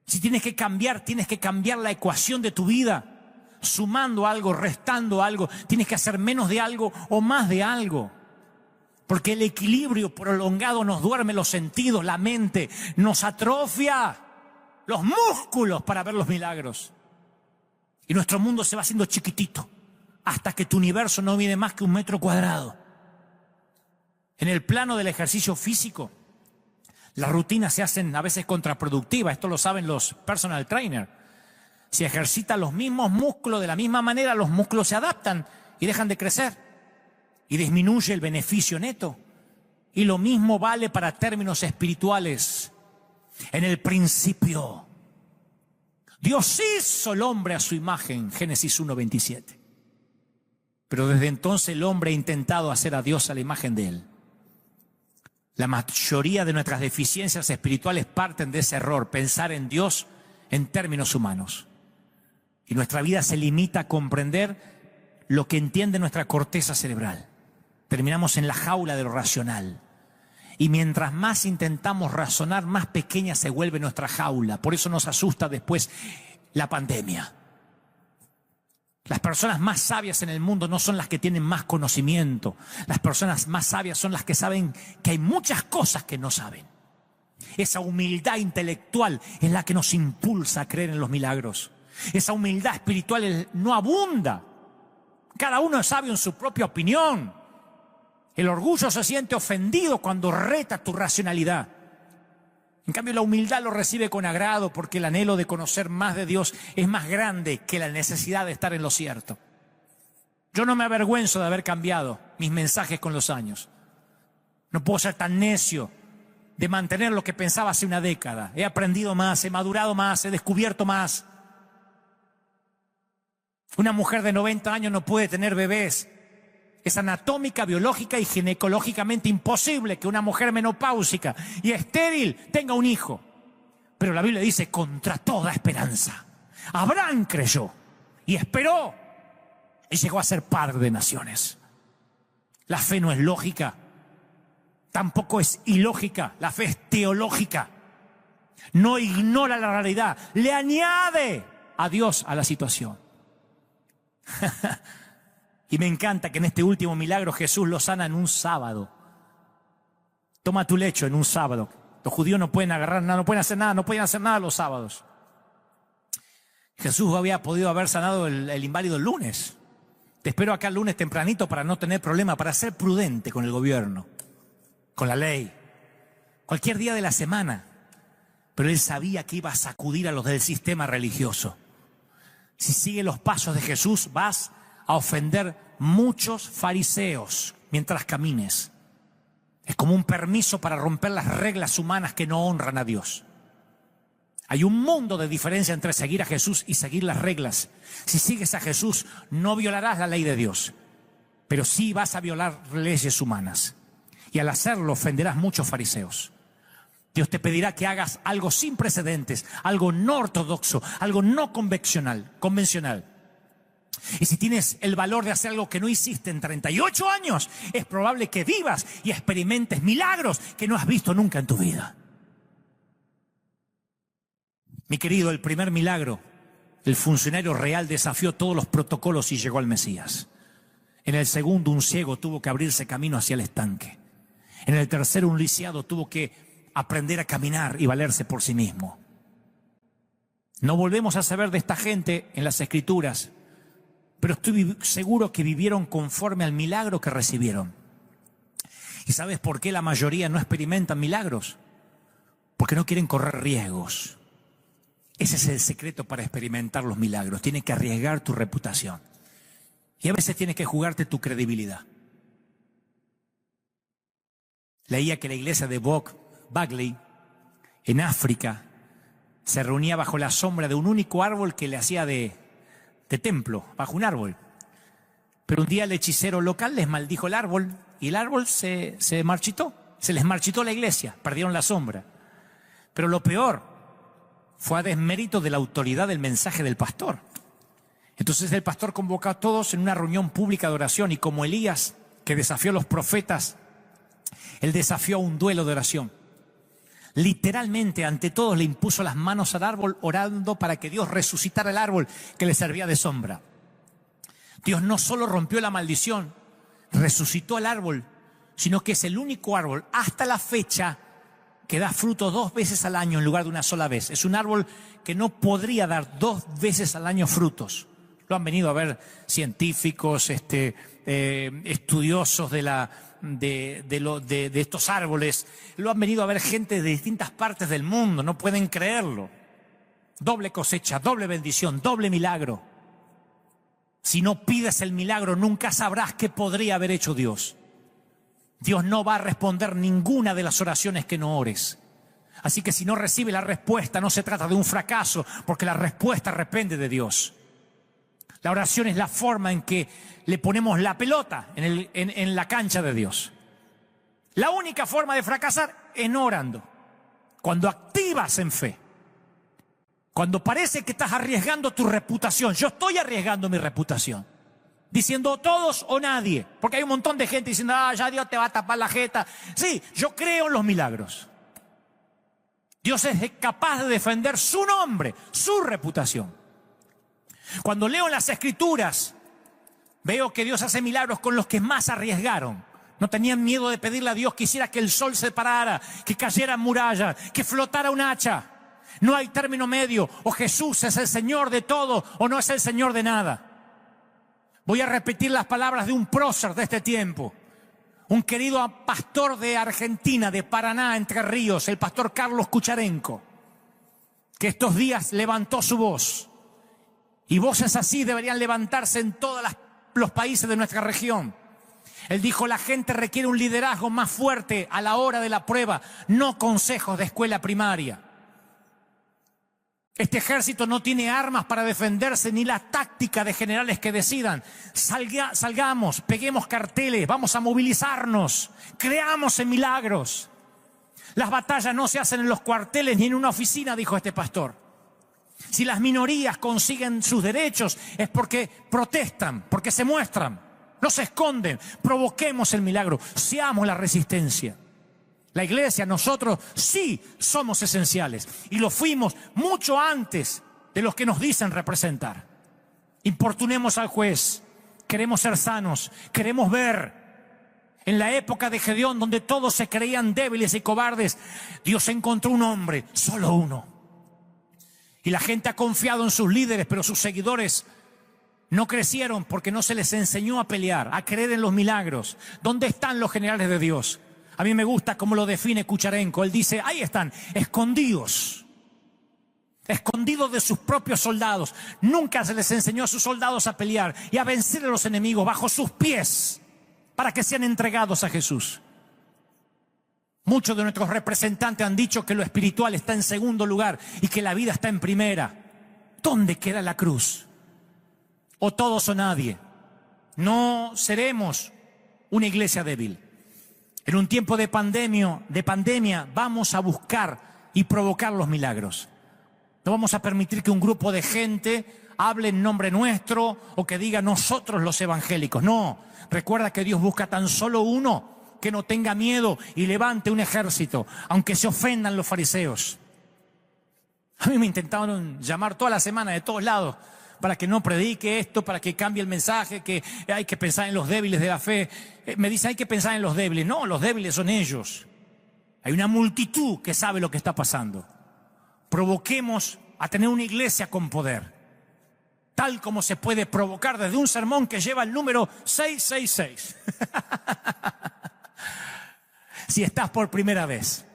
Si tienes que cambiar la ecuación de tu vida. Sumando algo, restando algo. Tienes que hacer menos de algo o más de algo. Porque el equilibrio prolongado nos duerme los sentidos, la mente, nos atrofia los músculos para ver los milagros. Y nuestro mundo se va haciendo chiquitito, hasta que tu universo no mide más que 1 metro cuadrado. En el plano del ejercicio físico, las rutinas se hacen a veces contraproductivas. Esto lo saben los personal trainers. Si ejercitas los mismos músculos de la misma manera, los músculos se adaptan y dejan de crecer. Y disminuye el beneficio neto. Y lo mismo vale para términos espirituales. En el principio, Dios hizo al hombre a su imagen, Génesis 1:27. Pero desde entonces el hombre ha intentado hacer a Dios a la imagen de él. La mayoría de nuestras deficiencias espirituales parten de ese error, pensar en Dios en términos humanos. Y nuestra vida se limita a comprender lo que entiende nuestra corteza cerebral. Terminamos en la jaula de lo racional. Y mientras más intentamos razonar, más pequeña se vuelve nuestra jaula. Por eso nos asusta después la pandemia. Las personas más sabias en el mundo no son las que tienen más conocimiento. Las personas más sabias son las que saben que hay muchas cosas que no saben. Esa humildad intelectual es la que nos impulsa a creer en los milagros. Esa humildad espiritual no abunda. Cada uno es sabio en su propia opinión. El orgullo se siente ofendido cuando reta tu racionalidad. En cambio, la humildad lo recibe con agrado porque el anhelo de conocer más de Dios es más grande que la necesidad de estar en lo cierto. Yo no me avergüenzo de haber cambiado mis mensajes con los años. No puedo ser tan necio de mantener lo que pensaba hace una década. He aprendido más, he madurado más, he descubierto más. Una mujer de 90 años no puede tener bebés. Es anatómica, biológica y ginecológicamente imposible que una mujer menopáusica y estéril tenga un hijo. Pero la Biblia dice, contra toda esperanza. Abraham creyó y esperó y llegó a ser padre de naciones. La fe no es lógica, tampoco es ilógica, la fe es teológica. No ignora la realidad, le añade a Dios a la situación. Y me encanta que en este último milagro Jesús lo sana en un sábado. Toma tu lecho en un sábado. Los judíos no pueden agarrar nada, no pueden hacer nada los sábados. Jesús había podido haber sanado el inválido el lunes. Te espero acá el lunes tempranito para no tener problema, para ser prudente con el gobierno, con la ley, cualquier día de la semana. Pero él sabía que iba a sacudir a los del sistema religioso. Si sigues los pasos de Jesús, vas a ofender muchos fariseos mientras camines. Es como un permiso para romper las reglas humanas que no honran a Dios. Hay un mundo de diferencia entre seguir a Jesús y seguir las reglas. Si sigues a Jesús, no violarás la ley de Dios, pero sí vas a violar leyes humanas. Y al hacerlo ofenderás muchos fariseos. Dios te pedirá que hagas algo sin precedentes, algo no ortodoxo, algo no convencional. Y si tienes el valor de hacer algo que no hiciste en 38 años, es probable que vivas y experimentes milagros que no has visto nunca en tu vida. Mi querido, el primer milagro, el funcionario real desafió todos los protocolos y llegó al Mesías. En el segundo, un ciego tuvo que abrirse camino hacia el estanque. En el tercero, un lisiado tuvo que aprender a caminar y valerse por sí mismo. No volvemos a saber de esta gente en las Escrituras, pero estoy seguro que vivieron conforme al milagro que recibieron. ¿Y sabes por qué la mayoría no experimentan milagros? Porque no quieren correr riesgos. Ese es el secreto para experimentar los milagros. Tienes que arriesgar tu reputación. Y a veces tienes que jugarte tu credibilidad. Leía que la iglesia de Bob Bagley, en África, se reunía bajo la sombra de un único árbol que le hacía de templo, bajo un árbol. Pero un día el hechicero local les maldijo el árbol y el árbol se marchitó. Se les marchitó la iglesia, perdieron la sombra. Pero lo peor fue a desmérito de la autoridad del mensaje del pastor. Entonces el pastor convocó a todos en una reunión pública de oración y como Elías, que desafió a los profetas, él desafió a un duelo de oración. Literalmente ante todos le impuso las manos al árbol orando para que Dios resucitara el árbol que le servía de sombra. Dios no solo rompió la maldición, resucitó el árbol, sino que es el único árbol hasta la fecha que da fruto 2 veces al año en lugar de una sola vez. Es un árbol que no podría dar 2 veces al año frutos. Lo han venido a ver científicos, estudiosos de estos árboles. Lo han venido a ver gente de distintas partes del mundo. No pueden creerlo. Doble cosecha, doble bendición, doble milagro. Si no pides el milagro, nunca sabrás qué podría haber hecho Dios. Dios no va a responder ninguna de las oraciones que no ores. Así que si no recibe la respuesta, no se trata de un fracaso, porque la respuesta depende de Dios. La oración es la forma en que le ponemos la pelota en la cancha de Dios. La única forma de fracasar es no orando. Cuando activas en fe, cuando parece que estás arriesgando tu reputación. Yo estoy arriesgando mi reputación, diciendo todos o nadie, porque hay un montón de gente diciendo, ya Dios te va a tapar la jeta. Sí, yo creo en los milagros. Dios es capaz de defender su nombre, su reputación. Cuando leo en las Escrituras, veo que Dios hace milagros con los que más arriesgaron. No tenían miedo de pedirle a Dios que hiciera que el sol se parara, que cayera muralla, que flotara un hacha. No hay término medio. O Jesús es el Señor de todo o no es el Señor de nada. Voy a repetir las palabras de un prócer de este tiempo. Un querido pastor de Argentina, de Paraná, Entre Ríos, el pastor Carlos Kucharenko, que estos días levantó su voz. Y voces así deberían levantarse en todos los países de nuestra región. Él dijo, la gente requiere un liderazgo más fuerte a la hora de la prueba, no consejos de escuela primaria. Este ejército no tiene armas para defenderse, ni la táctica de generales que decidan. Salgamos, peguemos carteles, vamos a movilizarnos, creamos en milagros. Las batallas no se hacen en los cuarteles ni en una oficina, dijo este pastor. Si las minorías consiguen sus derechos es porque protestan, porque se muestran, no se esconden. Provoquemos el milagro, seamos la resistencia. La iglesia, nosotros sí somos esenciales y lo fuimos mucho antes de los que nos dicen representar. Importunemos al juez, queremos ser sanos, queremos ver. En la época de Gedeón, donde todos se creían débiles y cobardes, Dios encontró un hombre, solo uno. Y la gente ha confiado en sus líderes, pero sus seguidores no crecieron porque no se les enseñó a pelear, a creer en los milagros. ¿Dónde están los generales de Dios? A mí me gusta cómo lo define Kucharenko. Él dice, ahí están, escondidos. Escondidos de sus propios soldados. Nunca se les enseñó a sus soldados a pelear y a vencer a los enemigos bajo sus pies para que sean entregados a Jesús. Muchos de nuestros representantes han dicho que lo espiritual está en segundo lugar y que la vida está en primera. ¿Dónde queda la cruz? O todos o nadie. No seremos una iglesia débil. En un tiempo de pandemia vamos a buscar y provocar los milagros. No vamos a permitir que un grupo de gente hable en nombre nuestro o que diga nosotros los evangélicos. No, recuerda que Dios busca tan solo uno que no tenga miedo y levante un ejército, aunque se ofendan los fariseos. A mí me intentaron llamar toda la semana de todos lados para que no predique esto, para que cambie el mensaje, que hay que pensar en los débiles de la fe. Me dice, hay que pensar en los débiles. No, los débiles son ellos. Hay una multitud que sabe lo que está pasando. Provoquemos a tener una iglesia con poder, tal como se puede provocar desde un sermón que lleva el número 666. Si estás por primera vez,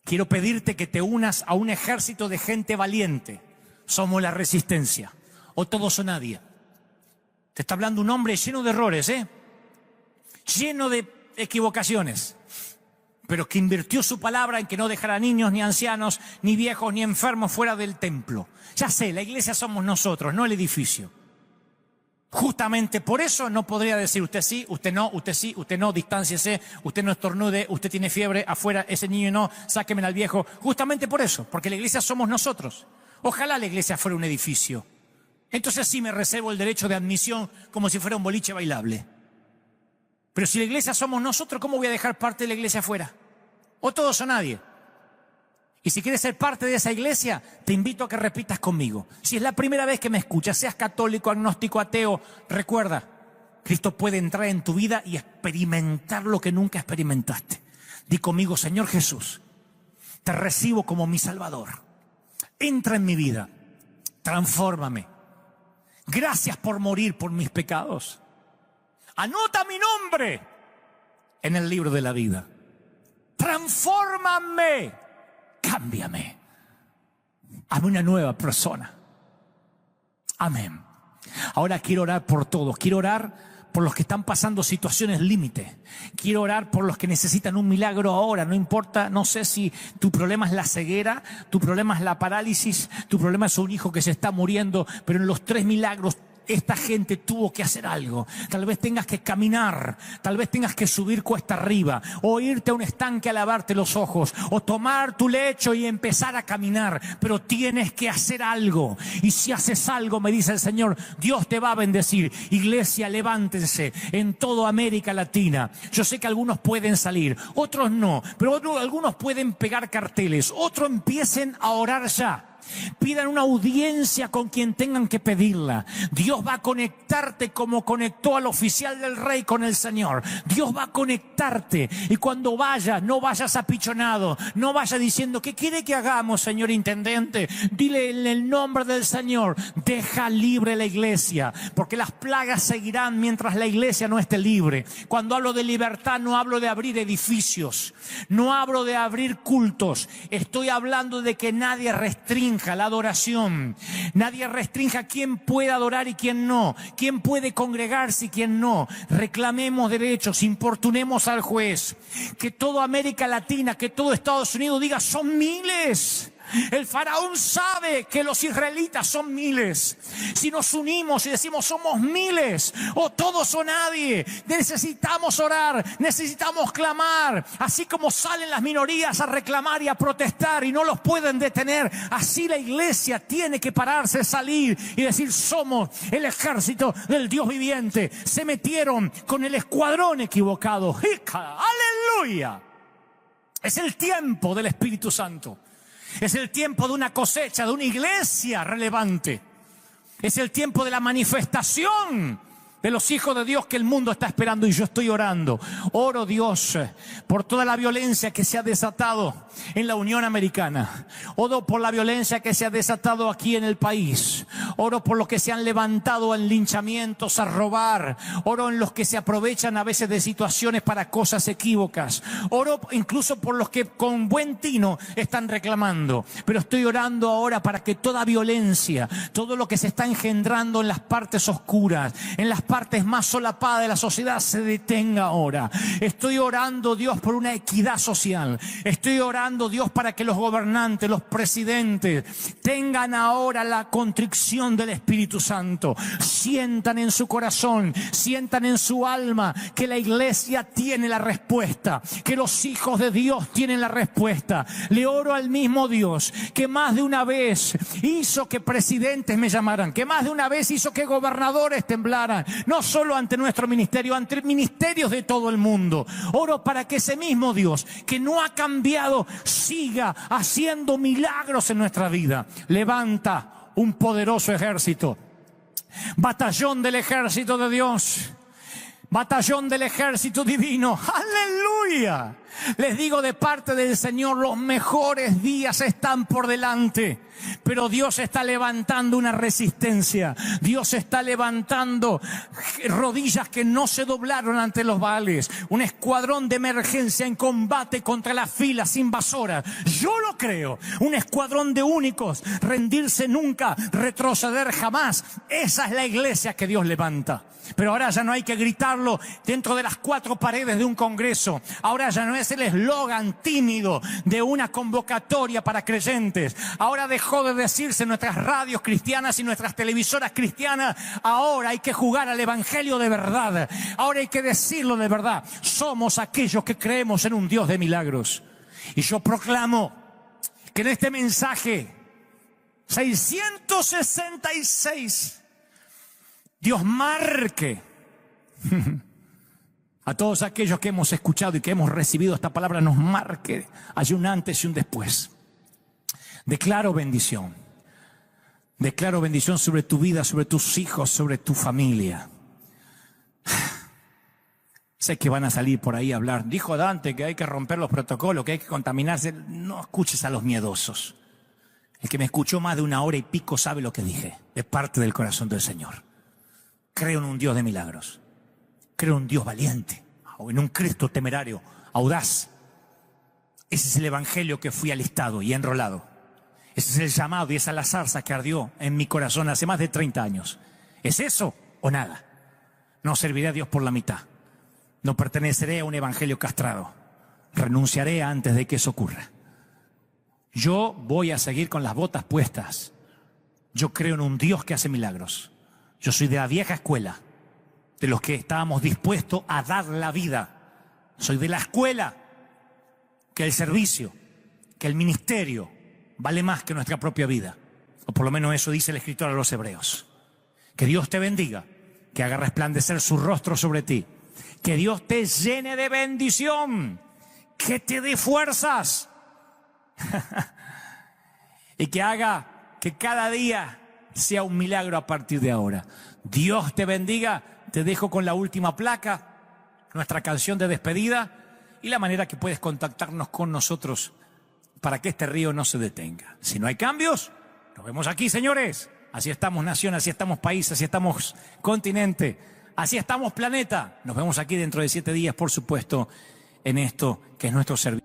quiero pedirte que te unas a un ejército de gente valiente. Somos la resistencia, o todos o nadie. Te está hablando un hombre lleno de errores, lleno de equivocaciones, pero que invirtió su palabra en que no dejará niños, ni ancianos, ni viejos, ni enfermos fuera del templo. Ya sé, la iglesia somos nosotros, no el edificio. Justamente por eso no podría decir usted sí, usted no, usted sí, usted no, distánciese, usted no estornude, usted tiene fiebre, afuera, ese niño no, sáquenme al viejo. Justamente por eso, porque la iglesia somos nosotros. Ojalá la iglesia fuera un edificio. Entonces sí me reservo el derecho de admisión como si fuera un boliche bailable. Pero si la iglesia somos nosotros, ¿cómo voy a dejar parte de la iglesia afuera? O todos o nadie. Y si quieres ser parte de esa iglesia, te invito a que repitas conmigo. Si es la primera vez que me escuchas, seas católico, agnóstico, ateo, recuerda, Cristo puede entrar en tu vida y experimentar lo que nunca experimentaste. Di conmigo, Señor Jesús, te recibo como mi Salvador. Entra en mi vida, transfórmame. Gracias por morir por mis pecados. Anota mi nombre en el libro de la vida. Transfórmame, cámbiame. Hazme una nueva persona. Amén. Ahora quiero orar por todos. Quiero orar por los que están pasando situaciones límite. Quiero orar por los que necesitan un milagro ahora. No importa, no sé si tu problema es la ceguera, tu problema es la parálisis, tu problema es un hijo que se está muriendo, pero en los 3 milagros esta gente tuvo que hacer algo. Tal vez tengas que caminar, tal vez tengas que subir cuesta arriba, o irte a un estanque a lavarte los ojos, o tomar tu lecho y empezar a caminar, pero tienes que hacer algo. Y si haces algo, me dice el Señor, Dios te va a bendecir. Iglesia, levántense en toda América Latina. Yo sé que algunos pueden salir, otros no, pero algunos pueden pegar carteles, otros empiecen a orar ya. Pidan una audiencia con quien tengan que pedirla. Dios va a conectarte como conectó al oficial del rey con el Señor. Dios va a conectarte. Y cuando vayas, no vayas apichonado. No vayas diciendo, ¿qué quiere que hagamos, señor intendente? Dile en el nombre del Señor, deja libre la iglesia. Porque las plagas seguirán mientras la iglesia no esté libre. Cuando hablo de libertad, no hablo de abrir edificios. No hablo de abrir cultos. Estoy hablando de que nadie restrinja la adoración. Nadie restrinja quién puede adorar y quién no, quién puede congregarse y quién no. Reclamemos derechos, importunemos al juez. Que toda América Latina, que todo Estados Unidos diga, son miles. El faraón sabe que los israelitas son miles. Si nos unimos y decimos somos miles o todos o nadie, necesitamos orar, necesitamos clamar. Así como salen las minorías a reclamar y a protestar y no los pueden detener, así la iglesia tiene que pararse, salir y decir somos el ejército del Dios viviente. Se metieron con el escuadrón equivocado. ¡Aleluya! Es el tiempo del Espíritu Santo. Es el tiempo de una cosecha, de una iglesia relevante. Es el tiempo de la manifestación de los hijos de Dios que el mundo está esperando, y yo estoy orando. Oro, Dios, por toda la violencia que se ha desatado en la Unión Americana. Oro por la violencia que se ha desatado aquí en el país. Oro por los que se han levantado en linchamientos a robar. Oro en los que se aprovechan a veces de situaciones para cosas equívocas. Oro incluso por los que con buen tino están reclamando. Pero estoy orando ahora para que toda violencia, todo lo que se está engendrando en las partes oscuras, en las partes más solapadas de la sociedad, se detenga ahora. Estoy orando, Dios, por una equidad social. Estoy orando, Dios, para que los gobernantes, los presidentes tengan ahora la contrición del Espíritu Santo. Sientan en su corazón, sientan en su alma que la iglesia tiene la respuesta, que los hijos de Dios tienen la respuesta. Le oro al mismo Dios que más de una vez hizo que presidentes me llamaran, que más de una vez hizo que gobernadores temblaran, no solo ante nuestro ministerio, ante ministerios de todo el mundo. Oro para que ese mismo Dios, que no ha cambiado, siga haciendo milagros en nuestra vida. Levanta un poderoso ejército, batallón del ejército de Dios, batallón del ejército divino. ¡Aleluya! Les digo de parte del Señor, los mejores días están por delante. Pero Dios está levantando una resistencia. Dios está levantando rodillas que no se doblaron ante los Baales. Un escuadrón de emergencia en combate contra las filas invasoras. Yo lo creo. Un escuadrón de únicos. Rendirse nunca, retroceder jamás. Esa es la iglesia que Dios levanta. Pero ahora ya no hay que gritarlo dentro de las 4 paredes de un congreso. Ahora ya no es el eslogan tímido de una convocatoria para creyentes. Ahora dejó de decirse en nuestras radios cristianas y nuestras televisoras cristianas. Ahora hay que jugar al evangelio de verdad. Ahora hay que decirlo de verdad. Somos aquellos que creemos en un Dios de milagros. Y yo proclamo que en este mensaje 666 Dios marque a todos aquellos que hemos escuchado y que hemos recibido esta palabra, nos marque. Hay un antes y un después. Declaro bendición. Declaro bendición sobre tu vida, sobre tus hijos, sobre tu familia. Sé que van a salir por ahí a hablar. Dijo Dante que hay que romper los protocolos, que hay que contaminarse. No escuches a los miedosos. El que me escuchó más de 1 hora y pico sabe lo que dije, de parte del corazón del Señor. Creo en un Dios de milagros. Creo en un Dios valiente, o en un Cristo temerario, audaz. Ese es el evangelio que fui alistado y enrolado. Ese es el llamado y esa es la zarza que ardió en mi corazón hace más de 30 años. ¿Es eso o nada? No serviré a Dios por la mitad. No perteneceré a un evangelio castrado. Renunciaré antes de que eso ocurra. Yo voy a seguir con las botas puestas. Yo creo en un Dios que hace milagros. Yo soy de la vieja escuela, de los que estábamos dispuestos a dar la vida. Soy de la escuela que el servicio, que el ministerio vale más que nuestra propia vida. O por lo menos eso dice el escritor a los Hebreos. Que Dios te bendiga, que haga resplandecer su rostro sobre ti, que Dios te llene de bendición, que te dé fuerzas y que haga que cada día sea un milagro a partir de ahora. Dios te bendiga. Te dejo con la última placa, nuestra canción de despedida y la manera que puedes contactarnos con nosotros para que este río no se detenga. Si no hay cambios, nos vemos aquí, señores. Así estamos nación, así estamos país, así estamos continente, así estamos planeta. Nos vemos aquí dentro de 7 días, por supuesto, en esto que es nuestro servicio.